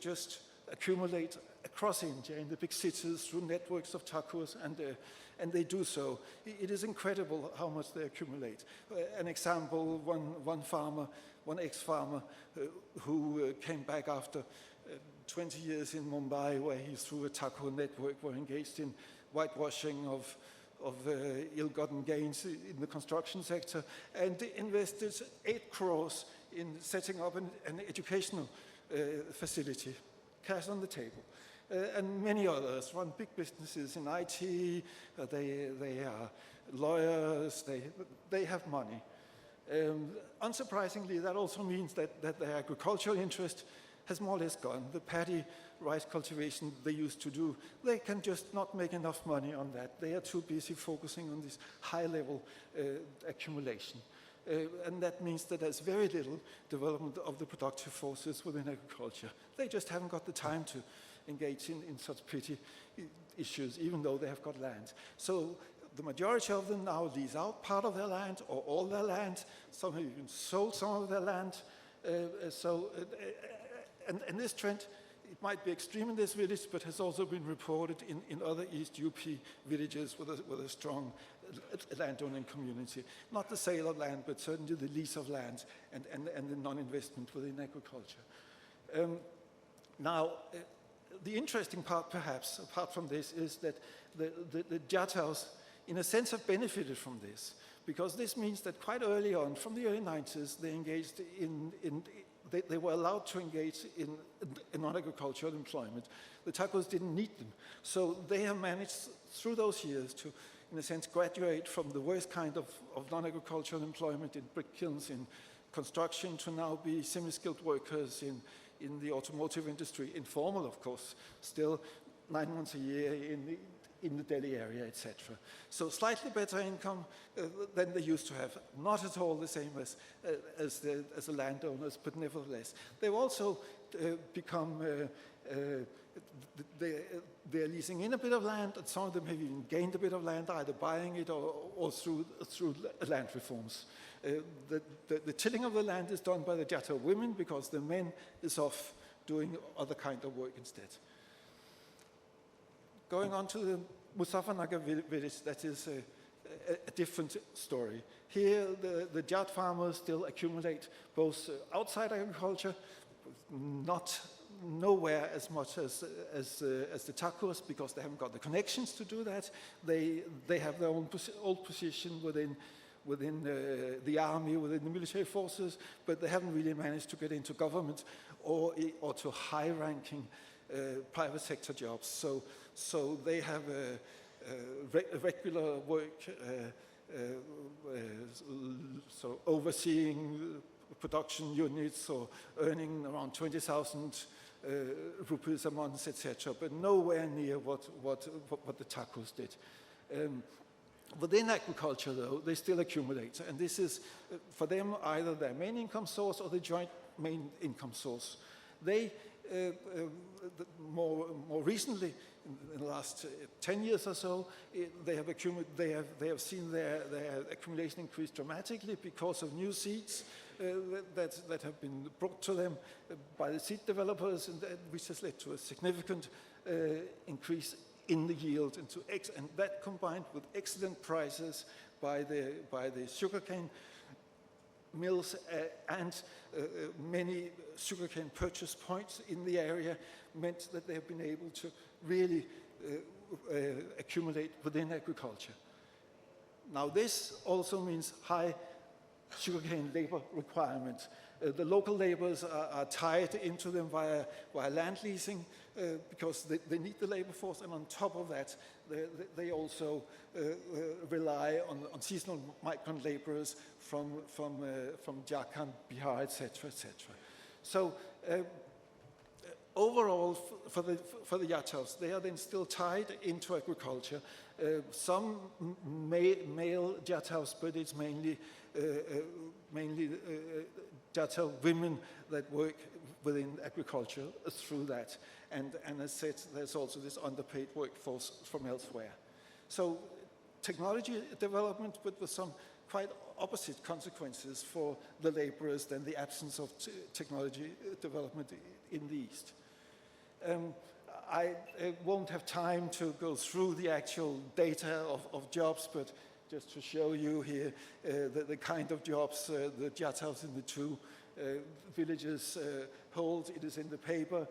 just accumulate across India in the big cities through networks of Thakurs, and they do so. It is incredible how much they accumulate. An example, one ex-farmer who came back after 20 years in Mumbai, where he through a Thakur network were engaged in whitewashing of ill-gotten gains in the construction sector, and invested 8 crores in setting up an educational facility, cash on the table. And many others run big businesses in IT, they are lawyers, they have money. Unsurprisingly, that also means that their agricultural interest has more or less gone. The paddy rice cultivation they used to do, they can just not make enough money on that. They are too busy focusing on this high-level accumulation. And that means that there's very little development of the productive forces within agriculture. They just haven't got the time to engage in such petty issues, even though they have got land. So the majority of them now lease out part of their land or all their land. Some have even sold some of their land. And this trend, it might be extreme in this village, but has also been reported in other East UP villages with a strong landowning community. Not the sale of land, but certainly the lease of land and the non-investment within agriculture. Now, the interesting part, perhaps, apart from this, is that the Jataos, in a sense, have benefited from this, because this means that quite early on, from the early 90s, they engaged they were allowed to engage in non-agricultural employment. The Tacos didn't need them. So they have managed, through those years, to, in a sense, graduate from the worst kind of non-agricultural employment in brick kilns, in construction, to now be semi-skilled workers in the automotive industry, informal, of course, still 9 months a year in the Delhi area, etc. So slightly better income than they used to have. Not at all the same as the landowners, but nevertheless. They've also become, they're leasing in a bit of land, and some of them have even gained a bit of land, either buying it or through land reforms. The tilling of the land is done by the Jata women, because the men is off doing other kind of work instead. Going on to the Muzaffarnagar village, that is a different story. Here, the Jat farmers still accumulate both outside agriculture, nowhere as much as the Thakus, because they haven't got the connections to do that. They have their own old position within the army, within the military forces, but they haven't really managed to get into government or to high-ranking private sector jobs. So they have regular work, so overseeing production units or earning around 20,000 rupees a month, etc., but nowhere near what the Thakus did. Within agriculture, though, they still accumulate, and this is, for them, either their main income source or the joint main income source. They, more recently, in the last 10 years or so, they have seen their accumulation increase dramatically because of new seeds that have been brought to them by the seed developers, and which has led to a significant increase in the yield, and that combined with excellent prices by the sugarcane mills and many sugarcane purchase points in the area, meant that they have been able to really accumulate within agriculture. Now, this also means high sugarcane labor requirements. The local laborers are tied into them via land leasing because they need the labor force, and on top of that, they also rely on seasonal migrant laborers from Jharkhand, Bihar, etc., etc. So overall, for the Yachaos, they are then still tied into agriculture. Some male Jataos, but it's mainly Jata women that work within agriculture through that. And as said, there's also this underpaid workforce from elsewhere. So technology development, but with some quite opposite consequences for the laborers than the absence of technology development in the East. I won't have time to go through the actual data of jobs, but just to show you here the kind of jobs the Jataos in the two villages hold. It is in the paper.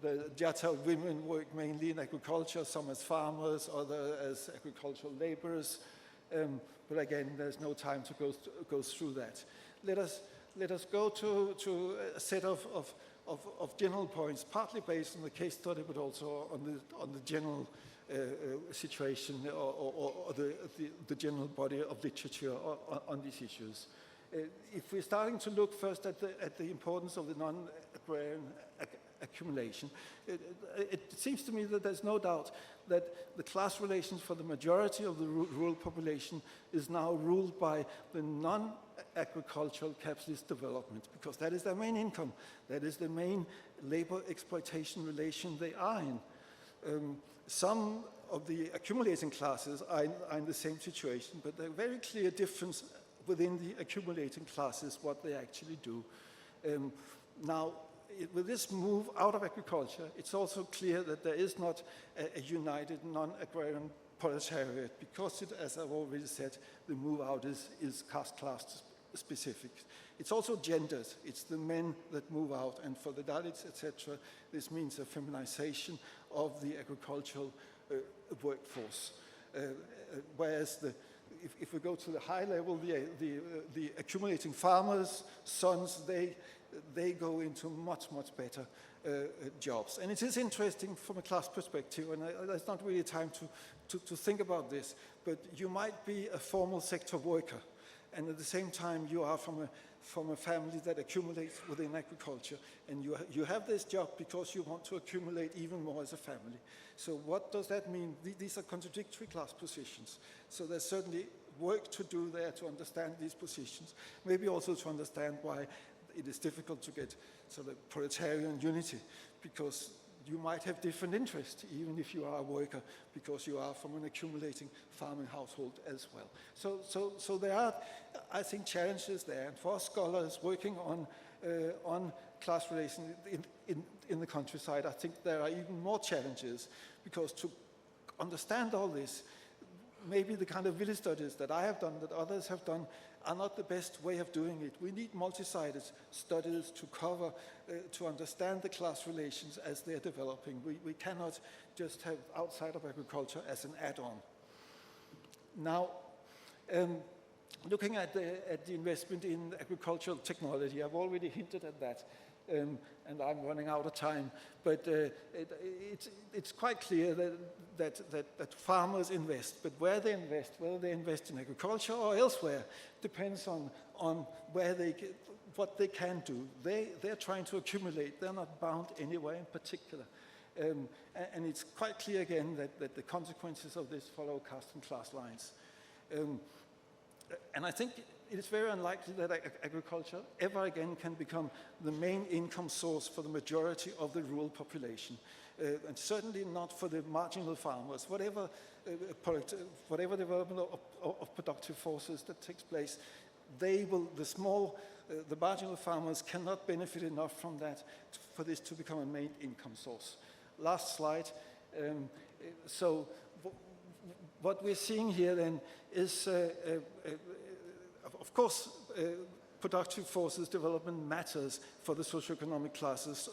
The Jata women work mainly in agriculture, some as farmers, others as agricultural laborers. But again, there's no time to go through that. Let us go to a set of general points, partly based on the case study, but also on the general situation or the general body of literature on these issues. If we're starting to look first at the importance of the non-agrarian accumulation. It seems to me that there's no doubt that the class relations for the majority of the rural population is now ruled by the non-agricultural capitalist development, because that is their main income, that is the main labor exploitation relation they are in. Some of the accumulating classes are in the same situation, but there are very clear difference within the accumulating classes what they actually do. Now, with this move out of agriculture, it's also clear that there is not a united non-agrarian proletariat, because as I've already said, the move out is caste class specific. It's also gendered. It's the men that move out, and for the Dalits, etc., this means a feminization of the agricultural workforce. Whereas if we go to the high level, the accumulating farmers' sons, they go into much better jobs. And it is interesting from a class perspective, and there's not really time to think about this, but you might be a formal sector worker, and at the same time you are from a family that accumulates within agriculture, and you have this job because you want to accumulate even more as a family. So what does that mean? These are contradictory class positions. So there's certainly work to do there to understand these positions, maybe also to understand why it is difficult to get sort of proletarian unity, because you might have different interests, even if you are a worker, because you are from an accumulating farming household as well. So there are, I think, challenges there. And for scholars working on class relations in the countryside, I think there are even more challenges, because to understand all this, maybe the kind of village studies that I have done, that others have done, are not the best way of doing it. We need multi-sided studies to cover, to understand the class relations as they're developing. We cannot just have outside of agriculture as an add-on. Now, looking at the investment in agricultural technology, I've already hinted at that, and I'm running out of time, but it's quite clear that farmers invest, but where they invest, whether they invest in agriculture or elsewhere, depends on where what they can do. They're trying to accumulate. They're not bound anywhere in particular. And it's quite clear again that the consequences of this follow caste and class lines. And I think it is very unlikely that agriculture ever again can become the main income source for the majority of the rural population, and certainly not for the marginal farmers. Whatever development of productive forces that takes place, the marginal farmers cannot benefit enough from that for this to become a main income source. Last slide. So what we're seeing here then is, of course, productive forces development matters for the socioeconomic classes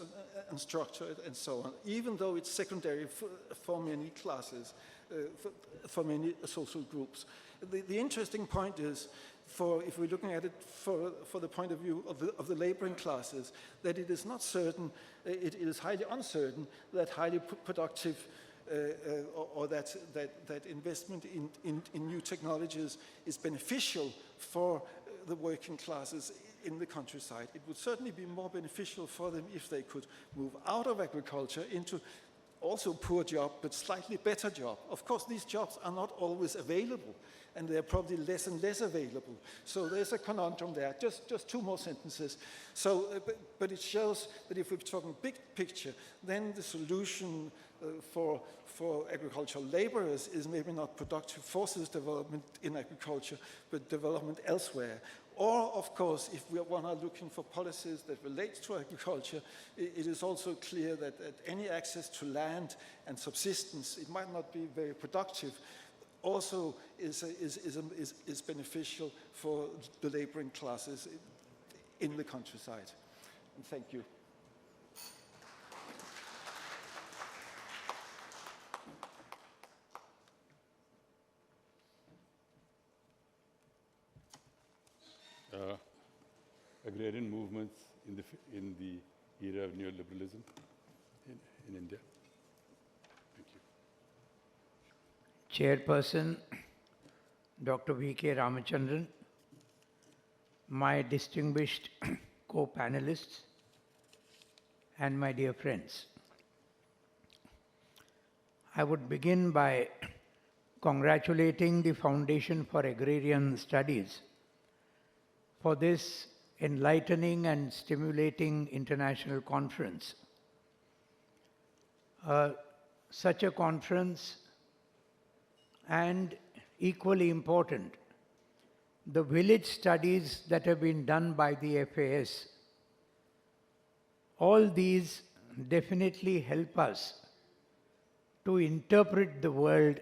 and structure and so on, even though it's secondary for many classes, for many social groups. The interesting point is, if we're looking at it for the point of view of the laboring classes, that it is not certain, it is highly uncertain that highly productive or that investment in new technologies is beneficial for the working classes in the countryside. It would certainly be more beneficial for them if they could move out of agriculture into also poor job, but slightly better job. Of course, these jobs are not always available, and they're probably less and less available. So there's a conundrum there. Just two more sentences. So, but it shows that if we're talking big picture, then the solution for agricultural laborers is maybe not productive forces development in agriculture, but development elsewhere. Or, of course, if one are looking for policies that relate to agriculture, it is also clear that any access to land and subsistence, it might not be very productive, also is beneficial for the laboring classes in the countryside. And thank you. Agrarian movements in the era of neoliberalism in India. Thank you. Chairperson, Dr. V.K. Ramachandran, my distinguished co-panelists, and my dear friends. I would begin by congratulating the Foundation for Agrarian Studies for this enlightening and stimulating international conference. Such a conference, and equally important, the village studies that have been done by the FAS, all these definitely help us to interpret the world,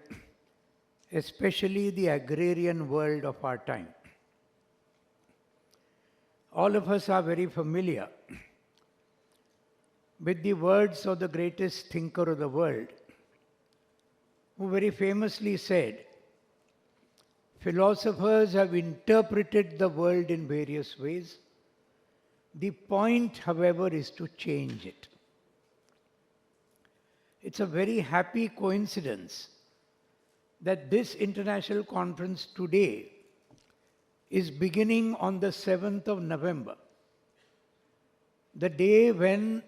especially the agrarian world of our time. All of us are very familiar with the words of the greatest thinker of the world, who very famously said, "Philosophers have interpreted the world in various ways. The point, however, is to change it." It's a very happy coincidence that this international conference today is beginning on the 7th of November, the day when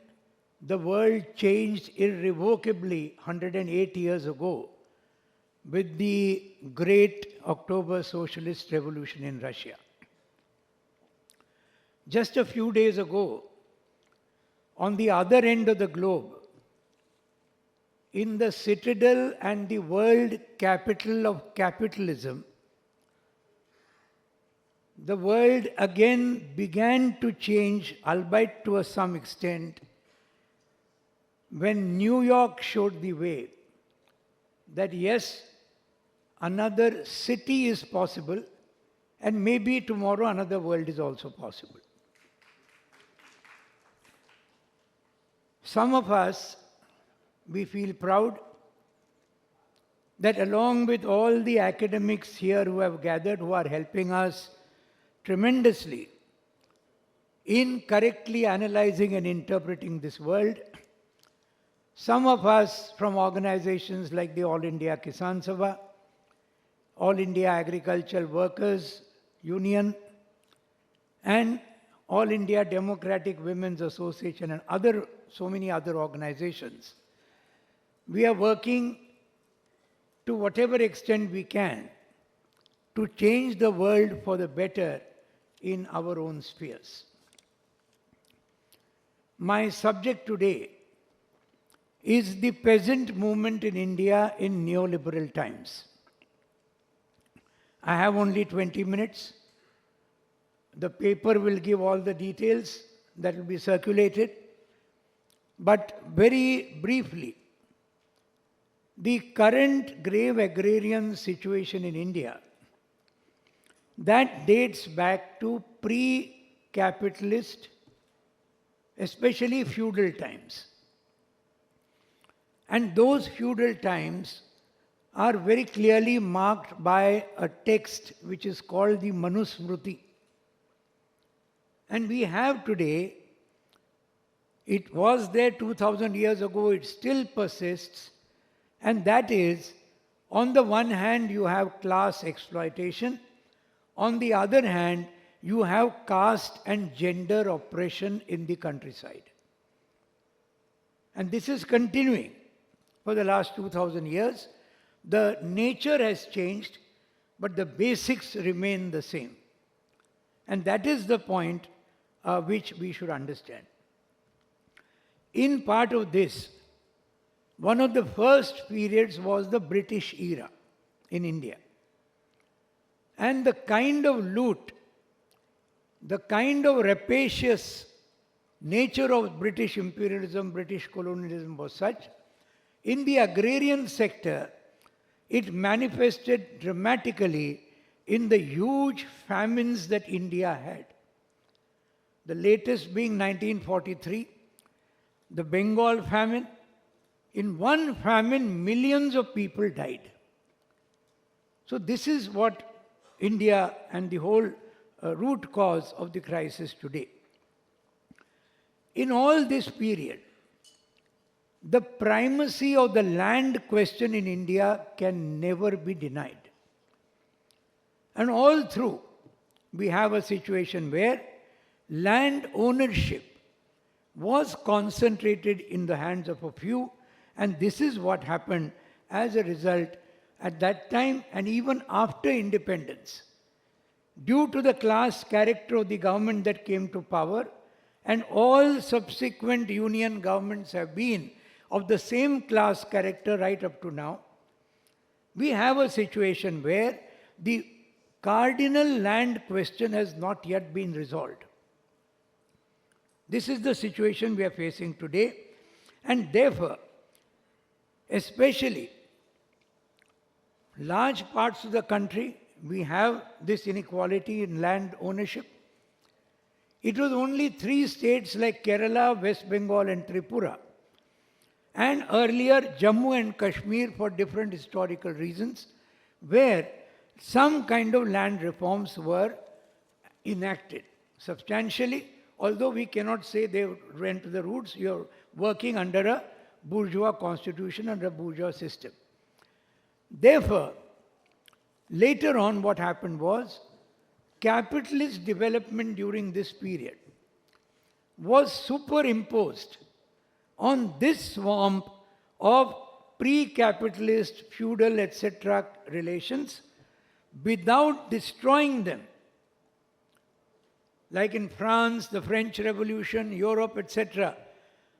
the world changed irrevocably 108 years ago with the great October Socialist Revolution in Russia. Just a few days ago, on the other end of the globe, in the citadel and the world capital of capitalism, the world again began to change, albeit to some extent, when New York showed the way that yes, another city is possible, and maybe tomorrow another world is also possible. Some of us, we feel proud that along with all the academics here who have gathered, who are helping us tremendously in correctly analyzing and interpreting this world, some of us from organizations like the All India Kisan Sabha, All India Agricultural Workers Union, and All India Democratic Women's Association, and so many other organizations, we are working to whatever extent we can to change the world for the better in our own spheres. My subject today is the peasant movement in India in neoliberal times. I have only 20 minutes. The paper will give all the details that will be circulated. But very briefly, the current grave agrarian situation in India, that dates back to pre-capitalist, especially feudal times. And those feudal times are very clearly marked by a text which is called the Manusmriti. And we have today, it was there 2000 years ago, it still persists, and that is, on the one hand you have class exploitation, on the other hand you have caste and gender oppression in the countryside. And this is continuing for the last 2000 years. The nature has changed, but the basics remain the same. And that is the point which we should understand. In part of this, one of the first periods was the British era in India. And the kind of loot, the kind of rapacious nature of British imperialism, British colonialism was such, in the agrarian sector, it manifested dramatically in the huge famines that India had. The latest being 1943, the Bengal famine. In one famine, millions of people died. So this is what India and the whole root cause of the crisis today. In all this period, the primacy of the land question in India can never be denied. And all through, we have a situation where land ownership was concentrated in the hands of a few, and this is what happened as a result at that time and even after independence. Due to the class character of the government that came to power, and all subsequent union governments have been of the same class character right up to now, we have a situation where the cardinal land question has not yet been resolved. This is the situation we are facing today, and therefore, especially large parts of the country, we have this inequality in land ownership. It was only 3 states like Kerala, West Bengal and Tripura, and earlier Jammu and Kashmir for different historical reasons, where some kind of land reforms were enacted substantially, although we cannot say they went to the roots. You're working under a bourgeois constitution, under a bourgeois system. Therefore, later on what happened was, capitalist development during this period was superimposed on this swamp of pre-capitalist, feudal, etc. relations without destroying them. Like in France, the French Revolution, Europe, etc.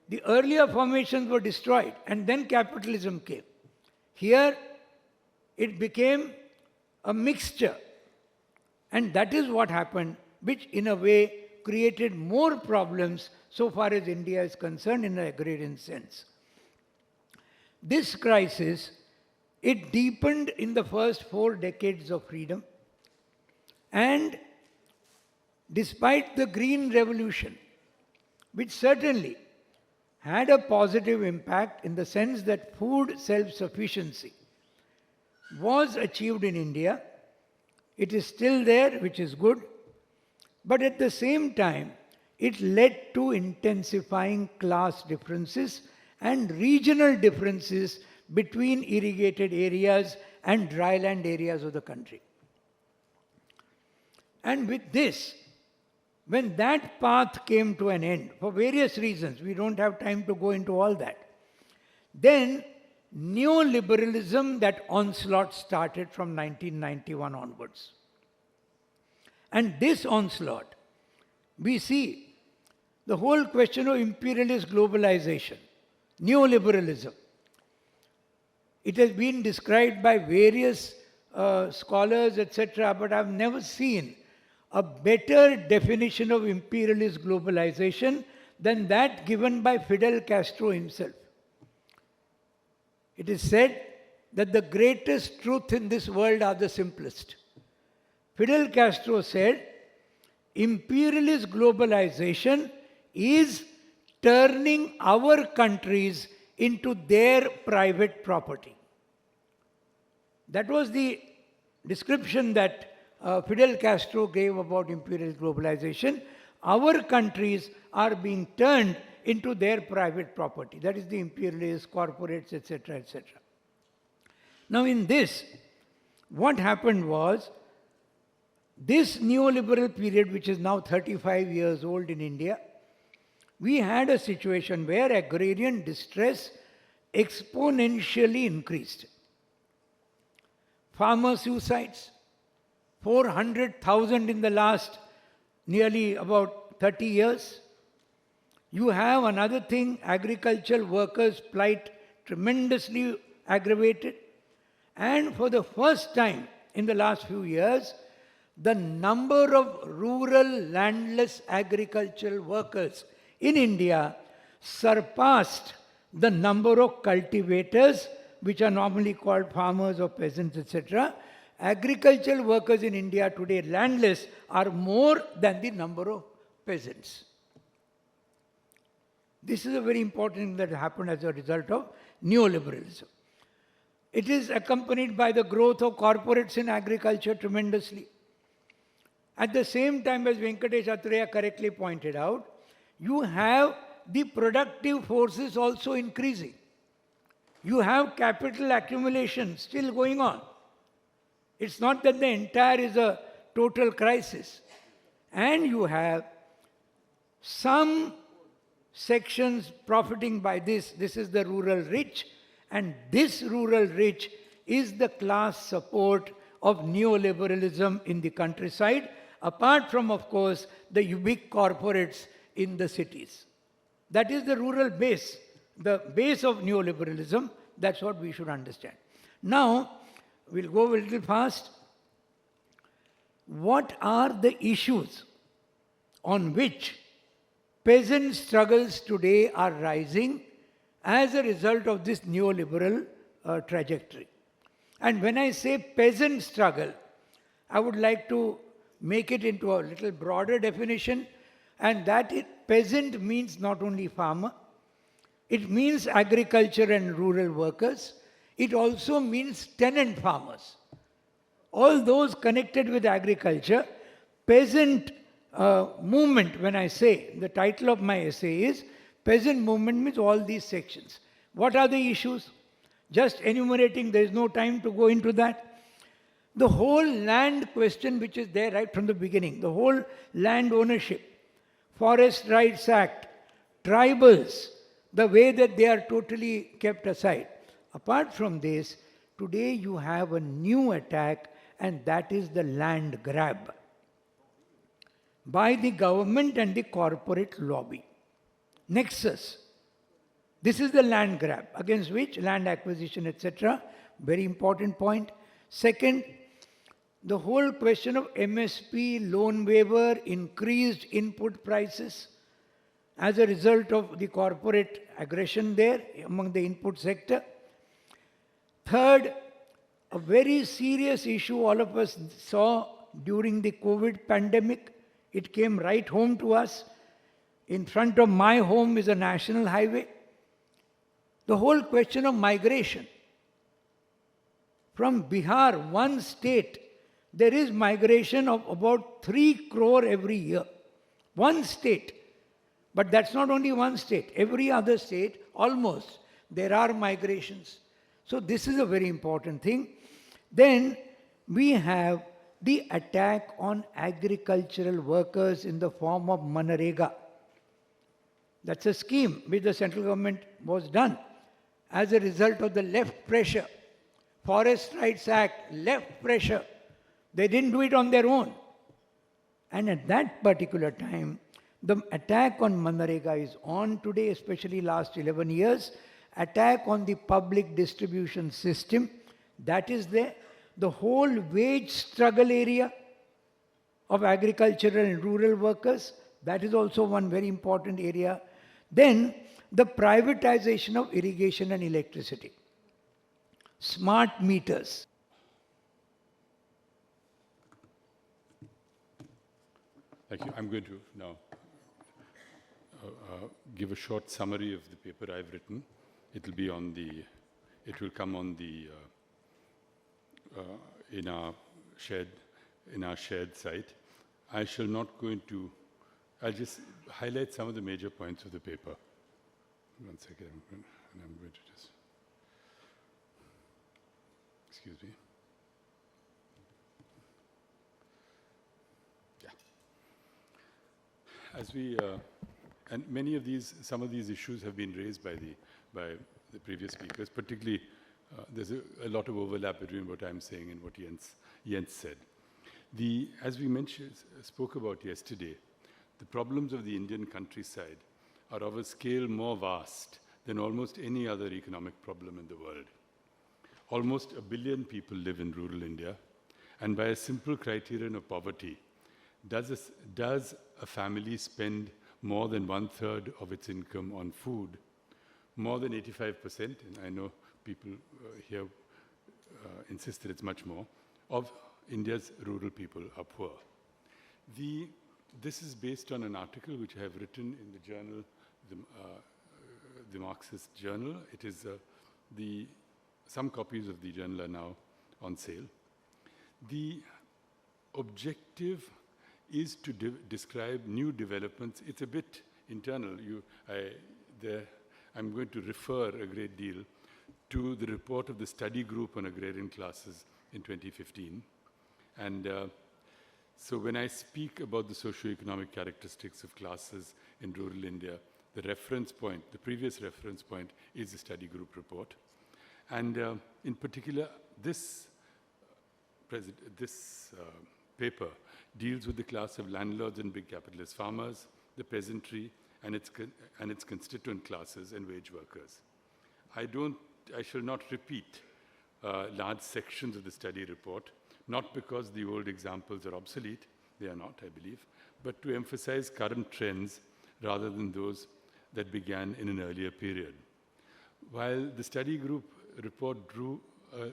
The earlier formations were destroyed and then capitalism came. Here, it became a mixture. And that is what happened, which in a way created more problems so far as India is concerned in an agrarian sense. This crisis, it deepened in the first 4 decades of freedom, and despite the Green Revolution, which certainly had a positive impact in the sense that food self-sufficiency was achieved in India, it is still there, which is good, but at the same time, it led to intensifying class differences and regional differences between irrigated areas and dryland areas of the country. And with this, when that path came to an end, for various reasons, we don't have time to go into all that, then neoliberalism, that onslaught started from 1991 onwards. And this onslaught, we see the whole question of imperialist globalization, neoliberalism. It has been described by various scholars, etc., but I've never seen a better definition of imperialist globalization than that given by Fidel Castro himself. It is said that the greatest truth in this world are the simplest. Fidel Castro said, imperialist globalization is turning our countries into their private property. That was the description that Fidel Castro gave about imperialist globalization. Our countries are being turned into their private property. That is the imperialist, corporates, etc., etc. Now in this, what happened was, this neoliberal period, which is now 35 years old in India, we had a situation where agrarian distress exponentially increased. Farmer suicides, 400,000 in the last nearly about 30 years. You have another thing, agricultural workers' plight tremendously aggravated. And for the first time in the last few years, the number of rural landless agricultural workers in India surpassed the number of cultivators, which are normally called farmers or peasants, etc. Agricultural workers in India today, landless, are more than the number of peasants. This is a very important thing that happened as a result of neoliberalism. It is accompanied by the growth of corporates in agriculture tremendously. At the same time, as Venkatesh Athreya correctly pointed out, you have the productive forces also increasing. You have capital accumulation still going on. It's not that the entire is a total crisis. And you have some sections profiting by this. This is the rural rich, and this rural rich is the class support of neoliberalism in the countryside, apart from, of course, the big corporates in the cities. That is the rural base, the base of neoliberalism. That's what we should understand. Now, we'll go a little fast. What are the issues on which peasant struggles today are rising as a result of this neoliberal trajectory? And when I say peasant struggle, I would like to make it into a little broader definition, and that peasant means not only farmer, it means agriculture and rural workers, it also means tenant farmers. All those connected with agriculture, peasant movement, when I say, the title of my essay is, peasant movement means all these sections. What are the issues? Just enumerating, there is no time to go into that. The whole land question which is there right from the beginning, the whole land ownership, Forest Rights Act, tribals, the way that they are totally kept aside. Apart from this, today you have a new attack, and that is the land grab by the government and the corporate lobby. Nexus. This is the land grab, against which land acquisition, etc. Very important point. Second, the whole question of MSP, loan waiver, increased input prices as a result of the corporate aggression there among the input sector. Third, a very serious issue all of us saw during the COVID pandemic. It came right home to us. In front of my home is a national highway. The whole question of migration. From Bihar, one state, there is migration of about 3 crore every year. One state. But that's not only one state. Every other state, almost, there are migrations. So this is a very important thing. Then we have the attack on agricultural workers in the form of Manrega. That's a scheme which the central government was done as a result of the left pressure. Forest Rights Act, left pressure. They didn't do it on their own. And at that particular time, the attack on Manrega is on today, especially last 11 years. Attack on the public distribution system, that is there. The whole wage struggle area of agricultural and rural workers, that is also one very important area. Then the privatization of irrigation and electricity. Smart meters. Thank you. I'm going to now give a short summary of the paper I've written. It will come on the in our shared site. I shall not go into. I'll just highlight some of the major points of the paper. 1 second, I'm going to just. Excuse me. Yeah. As we and some of these issues have been raised by the previous speakers. Particularly, there's a lot of overlap between what I'm saying and what Jens said. As we spoke about yesterday, the problems of the Indian countryside are of a scale more vast than almost any other economic problem in the world. Almost 1 billion people live in rural India, and by a simple criterion of poverty, does a family spend more than 1/3 of its income on food? More than 85%, and I know people here insist that it's much more, of India's rural people are poor. This is based on an article which I have written in the journal, the Marxist Journal. It is some copies of the journal are now on sale. The objective is to describe new developments. It's a bit internal. I'm going to refer a great deal to the report of the study group on agrarian classes in 2015. And so when I speak about the socio-economic characteristics of classes in rural India, the reference point, the previous reference point, is the study group report. And in particular, this paper deals with the class of landlords and big capitalist farmers, the peasantry, and its constituent classes and wage workers. I shall not repeat large sections of the study report, not because the old examples are obsolete, they are not, I believe, but to emphasize current trends rather than those that began in an earlier period. While the study group report drew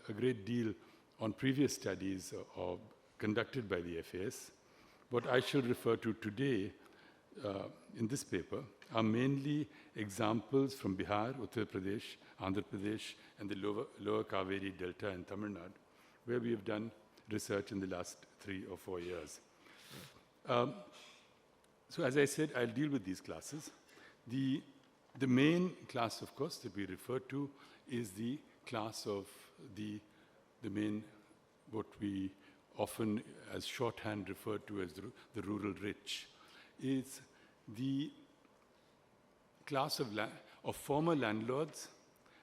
a great deal on previous studies conducted by the FAS, what I shall refer to today in this paper are mainly examples from Bihar, Uttar Pradesh, Andhra Pradesh, and the lower Kaveri Delta in Tamil Nadu, where we have done research in the last 3 or 4 years. So as I said, I'll deal with these classes. The main class, of course, that we refer to is the class of the main, what we often as shorthand refer to as the rural rich, is the class of former landlords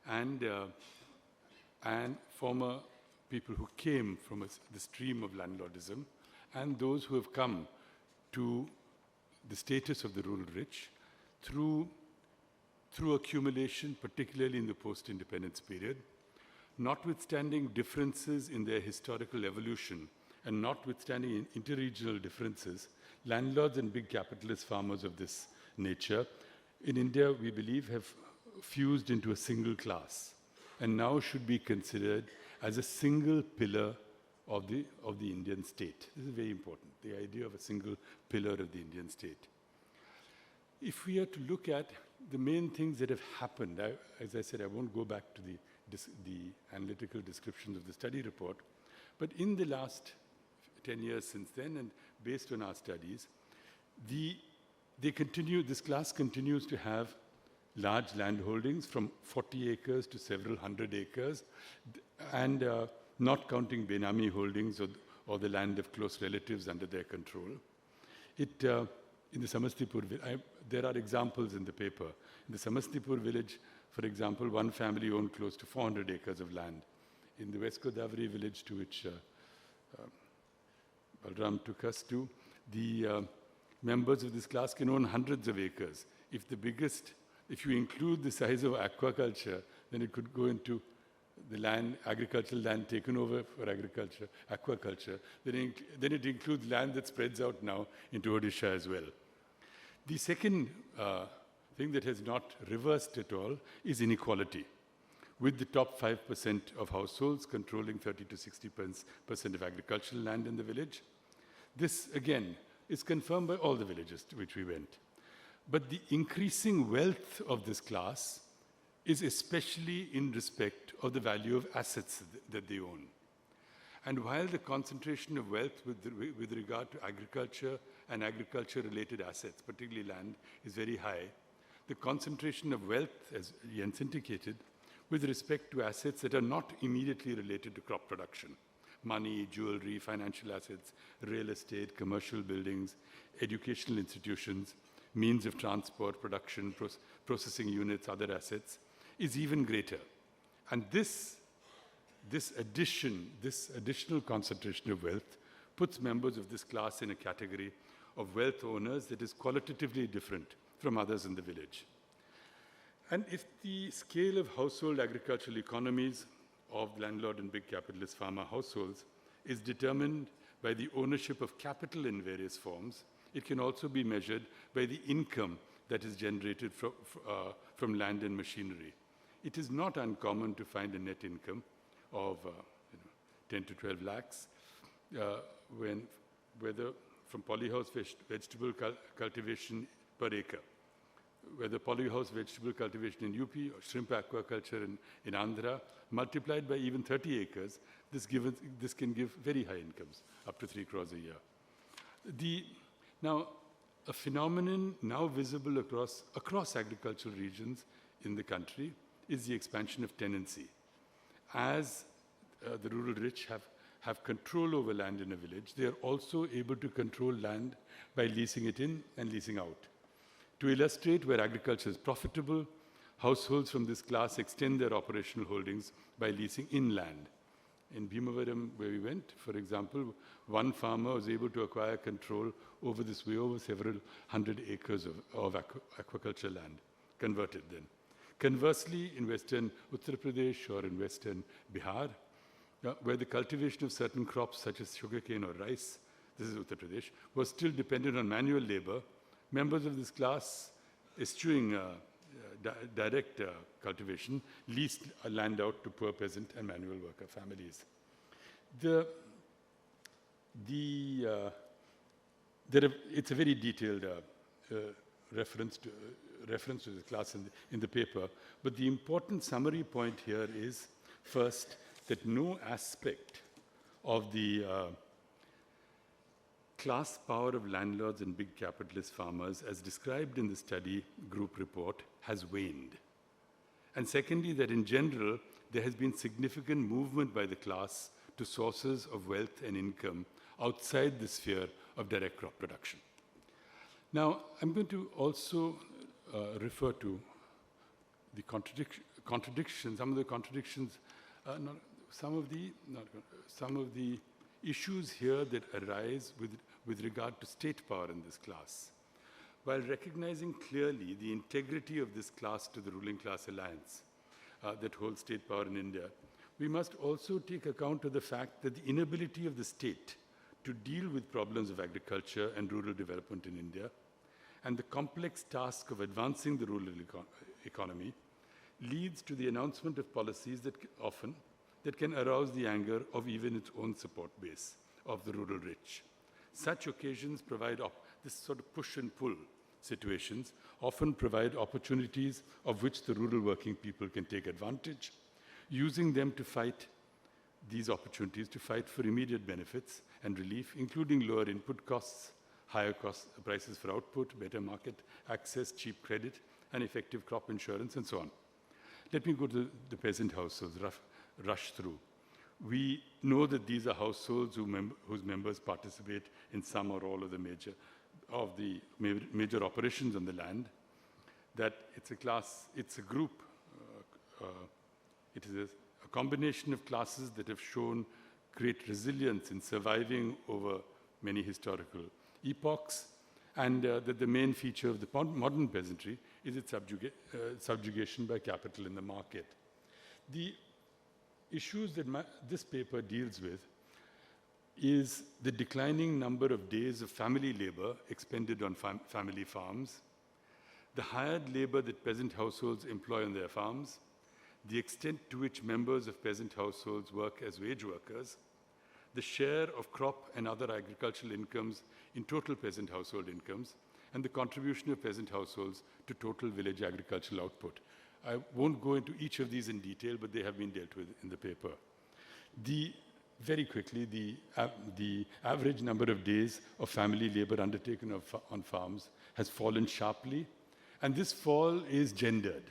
and former people who came from the stream of landlordism, and those who have come to the status of the rural rich through accumulation, particularly in the post-independence period, notwithstanding differences in their historical evolution and notwithstanding interregional differences, landlords and big capitalist farmers of this nature in India, we believe, have fused into a single class and now should be considered as a single pillar of the Indian state. This is very important, the idea of a single pillar of the Indian state. If we are to look at the main things that have happened, as I said, I won't go back to the analytical descriptions of the study report, but in the last 10 years since then, and based on our studies, this class continues to have large land holdings from 40 acres to several hundred acres, and not counting Benami holdings or the land of close relatives under their control. In the Samastipur, there are examples in the paper. In the Samastipur village, for example, one family owned close to 400 acres of land. In the West Godavari village, to which Balram took us to, the members of this class can own hundreds of acres. If you include the size of aquaculture, then it could go into the land, agricultural land taken over for agriculture, aquaculture. Then it includes land that spreads out now into Odisha as well. The second thing that has not reversed at all is inequality, with the top 5% of households controlling 30 to 60% of agricultural land in the village. This, again, is confirmed by all the villages to which we went. But the increasing wealth of this class is especially in respect of the value of assets that they own. And while the concentration of wealth with regard to agriculture and agriculture-related assets, particularly land, is very high, the concentration of wealth, as Jens indicated, with respect to assets that are not immediately related to crop production, money, jewelry, financial assets, real estate, commercial buildings, educational institutions, means of transport, production, processing units, other assets, is even greater. And this additional concentration of wealth puts members of this class in a category of wealth owners that is qualitatively different from others in the village. And if the scale of household agricultural economies of landlord and big capitalist farmer households is determined by the ownership of capital in various forms, it can also be measured by the income that is generated from land and machinery. It is not uncommon to find a net income of 10 to 12 lakhs, whether from polyhouse vegetable cultivation per acre, whether polyhouse vegetable cultivation in UP or shrimp aquaculture in Andhra, multiplied by even 30 acres, this can give very high incomes, up to 3 crores a year. Now, a phenomenon now visible across agricultural regions in the country is the expansion of tenancy. As the rural rich have control over land in a village, they are also able to control land by leasing it in and leasing out. To illustrate where agriculture is profitable, households from this class extend their operational holdings by leasing inland. In Bhimavaram, where we went, for example, one farmer was able to acquire control over this way over several hundred acres of aquaculture land, converted then. Conversely, in western Uttar Pradesh or in western Bihar, where the cultivation of certain crops such as sugarcane or rice, this is Uttar Pradesh, was still dependent on manual labor, members of this class eschewing direct cultivation leased land out to poor peasant and manual worker families. It's a very detailed reference to the class in the paper, but the important summary point here is, first, that no aspect of the class power of landlords and big capitalist farmers, as described in the study group report, has waned. And secondly, that in general, there has been significant movement by the class to sources of wealth and income outside the sphere of direct crop production. Now, I'm going to also refer to the contradictions, some of the contradictions, some of the issues here that arise with regard to state power in this class. While recognizing clearly the integrity of this class to the ruling class alliance that holds state power in India, we must also take account of the fact that the inability of the state to deal with problems of agriculture and rural development in India, and the complex task of advancing the rural economy, leads to the announcement of policies that can arouse the anger of even its own support base of the rural rich. Such occasions provide this sort of push and pull situations often provide opportunities of which the rural working people can take advantage, using them to fight these opportunities to fight for immediate benefits and relief, including lower input costs, higher prices for output, better market access, cheap credit, and effective crop insurance, and so on. Let me go to the peasant households, rush through. We know that these are households whose members participate in some or all of the major operations on the land, that it's a class, it's a group, it is a combination of classes that have shown great resilience in surviving over many historical epochs, and that the main feature of the modern peasantry is its subjugation by capital in the market. The issues that this paper deals with is the declining number of days of family labor expended on family farms, the hired labor that peasant households employ on their farms, the extent to which members of peasant households work as wage workers, the share of crop and other agricultural incomes in total peasant household incomes, and the contribution of peasant households to total village agricultural output. I won't go into each of these in detail, but they have been dealt with in the paper. Very quickly, the average number of days of family labor undertaken on farms has fallen sharply, and this fall is gendered.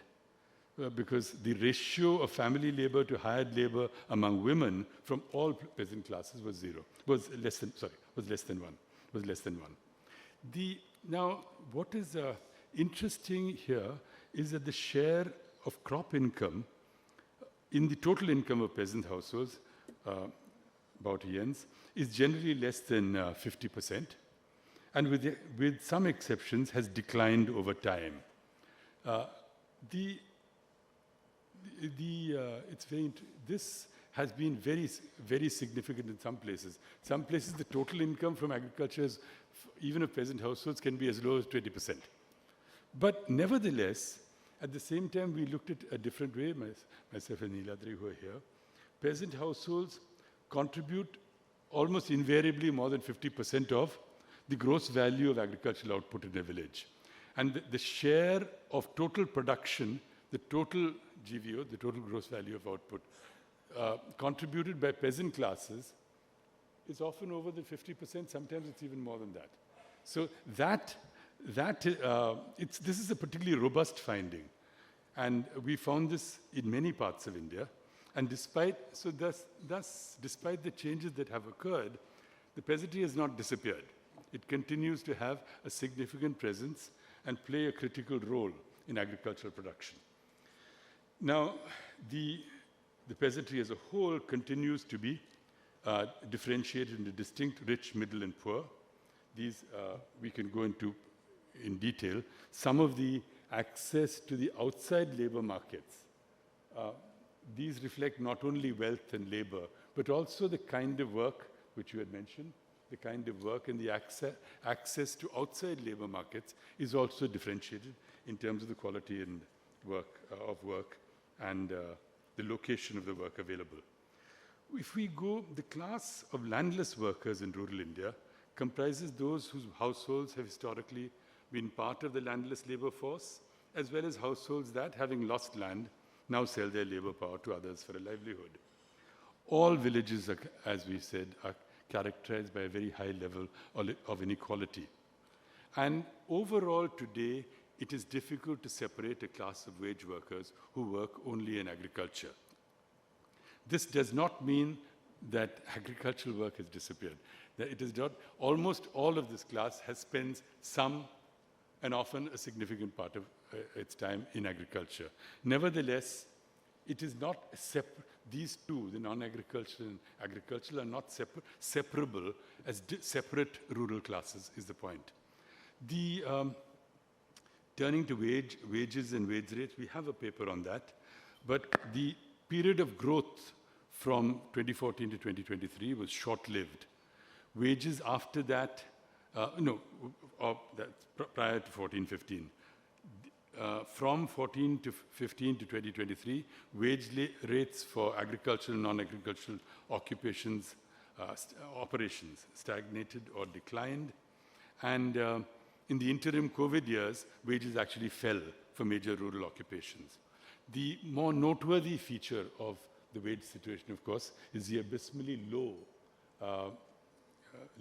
Because the ratio of family labor to hired labor among women from all peasant classes was less than one. Now, what is interesting here is that the share of crop income in the total income of peasant households, Bautians, is generally less than 50%, and with some exceptions has declined over time. This has been very, very significant in some places. Some places, the total income from agriculture, even of peasant households, can be as low as 20%. But nevertheless, at the same time, we looked at a different way, myself and Niladri who are here. Peasant households contribute almost invariably more than 50% of the gross value of agricultural output in a village. And the share of total production, the total GVO, the total gross value of output, contributed by peasant classes is often over the 50%, sometimes it's even more than that. So this is a particularly robust finding. And we found this in many parts of India. And despite the changes that have occurred, the peasantry has not disappeared. It continues to have a significant presence, and play a critical role in agricultural production. Now, the peasantry as a whole continues to be differentiated into distinct rich, middle, and poor. These we can go into in detail. Some of the access to the outside labor markets, these reflect not only wealth and labor, but also the kind of work which you had mentioned, the kind of work and the access to outside labor markets is also differentiated in terms of the quality and of work and the location of the work available. If we go, the class of landless workers in rural India comprises those whose households have historically been part of the landless labor force, as well as households that, having lost land, now sell their labor power to others for a livelihood. All villages, as we said, are characterized by a very high level of inequality. And overall today, it is difficult to separate a class of wage workers who work only in agriculture. This does not mean that agricultural work has disappeared. That it is not, almost all of this class spends some and often a significant part of its time in agriculture. Nevertheless, it is not separate. These two, the non-agricultural and agricultural, are not separable as separate rural classes, is the point. The turning to wages and wage rates, we have a paper on that, but the period of growth from 2014 to 2023 was short-lived. Wages after that, that's prior to 14-15. From 14 to 15 to 2023, wage rates for agricultural and non-agricultural occupations, operations stagnated or declined. And in the interim COVID years, wages actually fell for major rural occupations. The more noteworthy feature of the wage situation, of course, is the abysmally low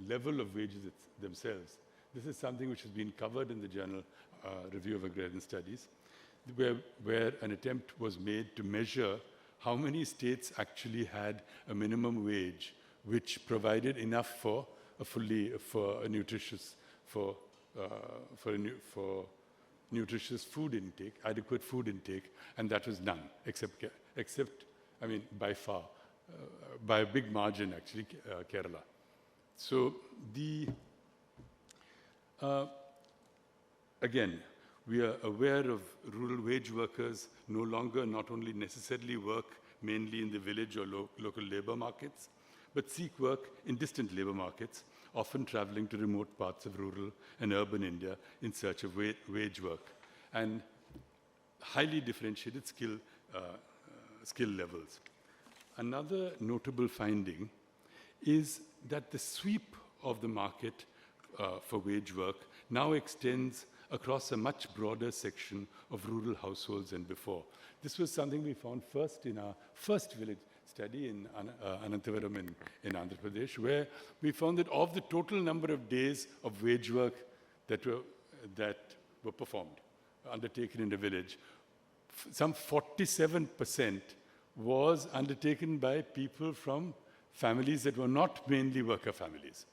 level of wages themselves. This is something which has been covered in the Journal Review of Agrarian Studies, where an attempt was made to measure how many states actually had a minimum wage which provided enough for nutritious food intake, adequate food intake, and that was none, except I mean, by far, by a big margin, actually, Kerala. So again, we are aware of rural wage workers no longer not only necessarily work mainly in the village or local labor markets, but seek work in distant labor markets, often traveling to remote parts of rural and urban India in search of wage work, and highly differentiated skill levels. Another notable finding is that the sweep of the market for wage work now extends across a much broader section of rural households than before. This was something we found first in our first village study in Anantavaram in Andhra Pradesh, where we found that of the total number of days of wage work that were performed, undertaken in the village, some 47% was undertaken by people from families that were not mainly worker families.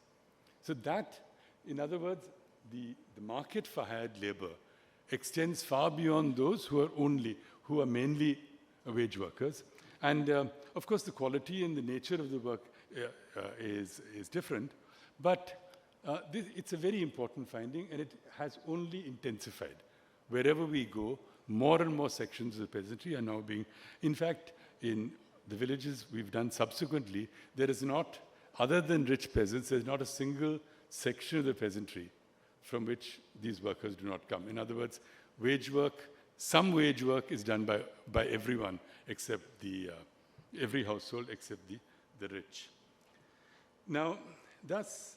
So that, in other words, the market for hired labor extends far beyond those who are mainly wage workers. And of course, the quality and the nature of the work is different, but it's a very important finding, and it has only intensified. Wherever we go, more and more sections of the peasantry are now being, in fact, in the villages we've done subsequently, there is not, other than rich peasants, there's not a single section of the peasantry from which these workers do not come. In other words, wage work, some wage work is done by everyone except every household except the rich. Now, thus,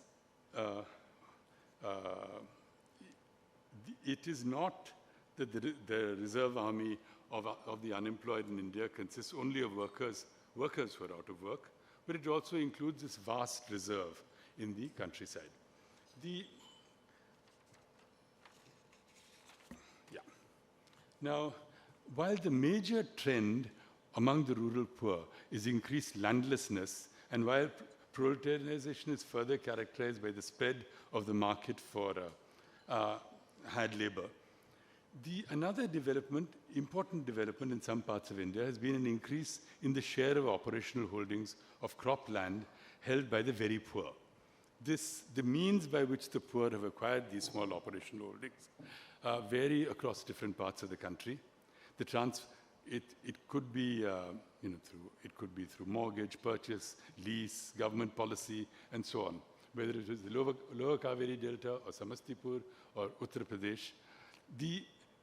it is not that the reserve army of the unemployed in India consists only of workers who are out of work, but it also includes this vast reserve in the countryside. Now, while the major trend among the rural poor is increased landlessness, and while proletarianization is further characterized by the spread of the market for had labor. Another development, important development in some parts of India, has been an increase in the share of operational holdings of cropland held by the very poor. The means by which the poor have acquired these small operational holdings vary across different parts of the country. It could be, through mortgage, purchase, lease, government policy, and so on. Whether it is the lower Kaveri Delta or Samastipur or Uttar Pradesh,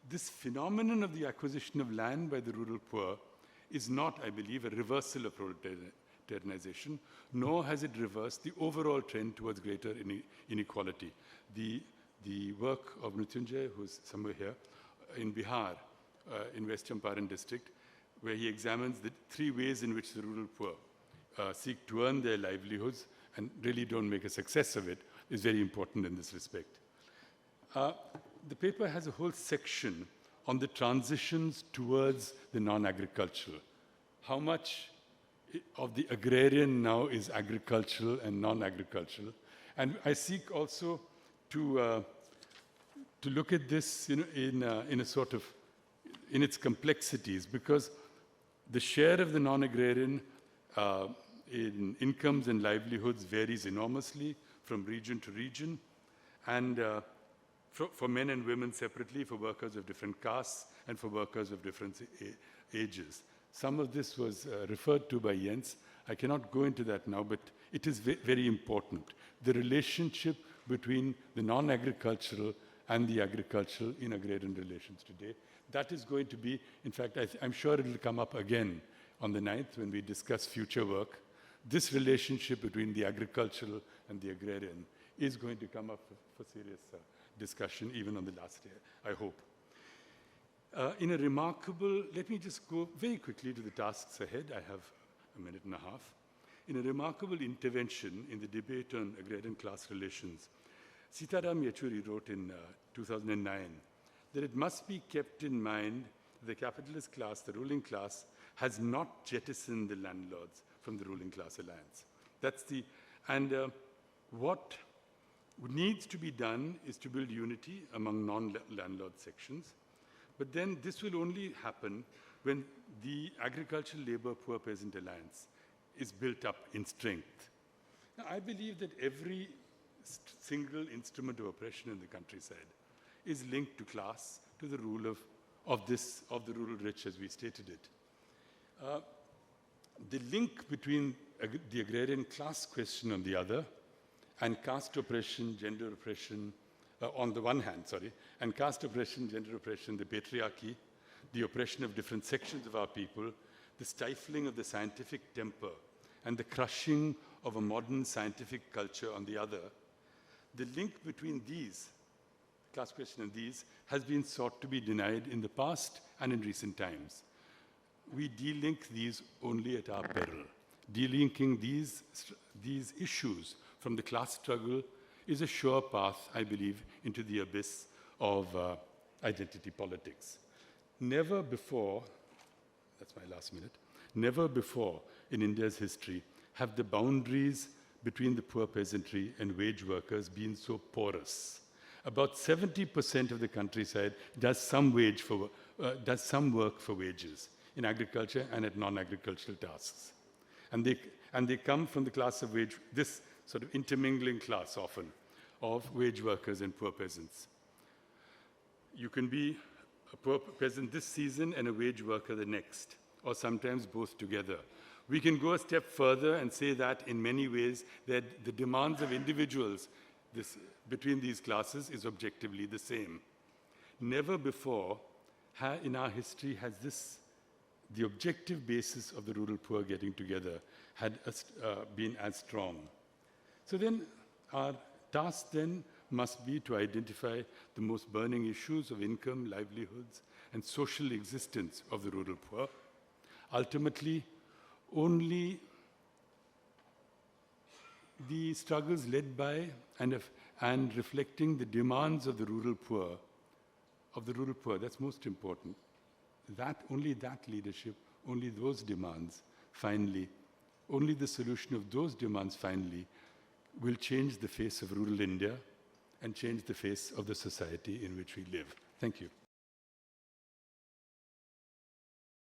this phenomenon of the acquisition of land by the rural poor is not, I believe, a reversal of proletarianization, nor has it reversed the overall trend towards greater inequality. The work of Mrityunjay, who's somewhere here, in Bihar, in West Champaran district, where he examines the 3 ways in which the rural poor seek to earn their livelihoods and really don't make a success of it, is very important in this respect. The paper has a whole section on the transitions towards the non-agricultural. How much of the agrarian now is agricultural and non-agricultural? And I seek also to look at this in a sort of, in its complexities, because the share of the non-agrarian in incomes and livelihoods varies enormously from region to region, and for men and women separately, for workers of different castes, and for workers of different ages. Some of this was referred to by Jens. I cannot go into that now, but it is very important. The relationship between the non-agricultural and the agricultural in agrarian relations today. That is going to be, in fact, I'm sure it will come up again on the 9th when we discuss future work. This relationship between the agricultural and the agrarian is going to come up for serious discussion even on the last day, I hope. In a remarkable, let me just go very quickly to the tasks ahead. I have a minute and a half. In a remarkable intervention in the debate on agrarian class relations, Sitaram Yechuri wrote in 2009 that it must be kept in mind the capitalist class, the ruling class, has not jettisoned the landlords from the ruling class alliance. What needs to be done is to build unity among non-landlord sections. But then this will only happen when the agricultural labor poor peasant alliance is built up in strength. Now, I believe that every single instrument of oppression in the countryside is linked to class, to the rule of the rural rich, as we stated it. The link between the agrarian class question on the other, and caste oppression, gender oppression, on the one hand, and caste oppression, gender oppression, the patriarchy, the oppression of different sections of our people, the stifling of the scientific temper, and the crushing of a modern scientific culture on the other. The link between these, class question and these, has been sought to be denied in the past and in recent times. We delink these only at our peril. Delinking these issues from the class struggle is a sure path, I believe, into the abyss of identity politics. Never before, that's my last minute, never before in India's history have the boundaries between the poor peasantry and wage workers been so porous. About 70% of the countryside does some work for wages in agriculture and at non-agricultural tasks. And they come from the class of this sort of intermingling class often of wage workers and poor peasants. You can be a poor peasant this season and a wage worker the next, or sometimes both together. We can go a step further and say that in many ways that the demands of individuals between these classes is objectively the same. Never before in our history has the objective basis of the rural poor getting together been as strong. So then our task then must be to identify the most burning issues of income, livelihoods, and social existence of the rural poor. Ultimately, only the struggles led by and reflecting the demands of the rural poor, that's most important. Only that leadership, only those demands, finally, only the solution of those demands, finally, will change the face of rural India and change the face of the society in which we live. Thank you.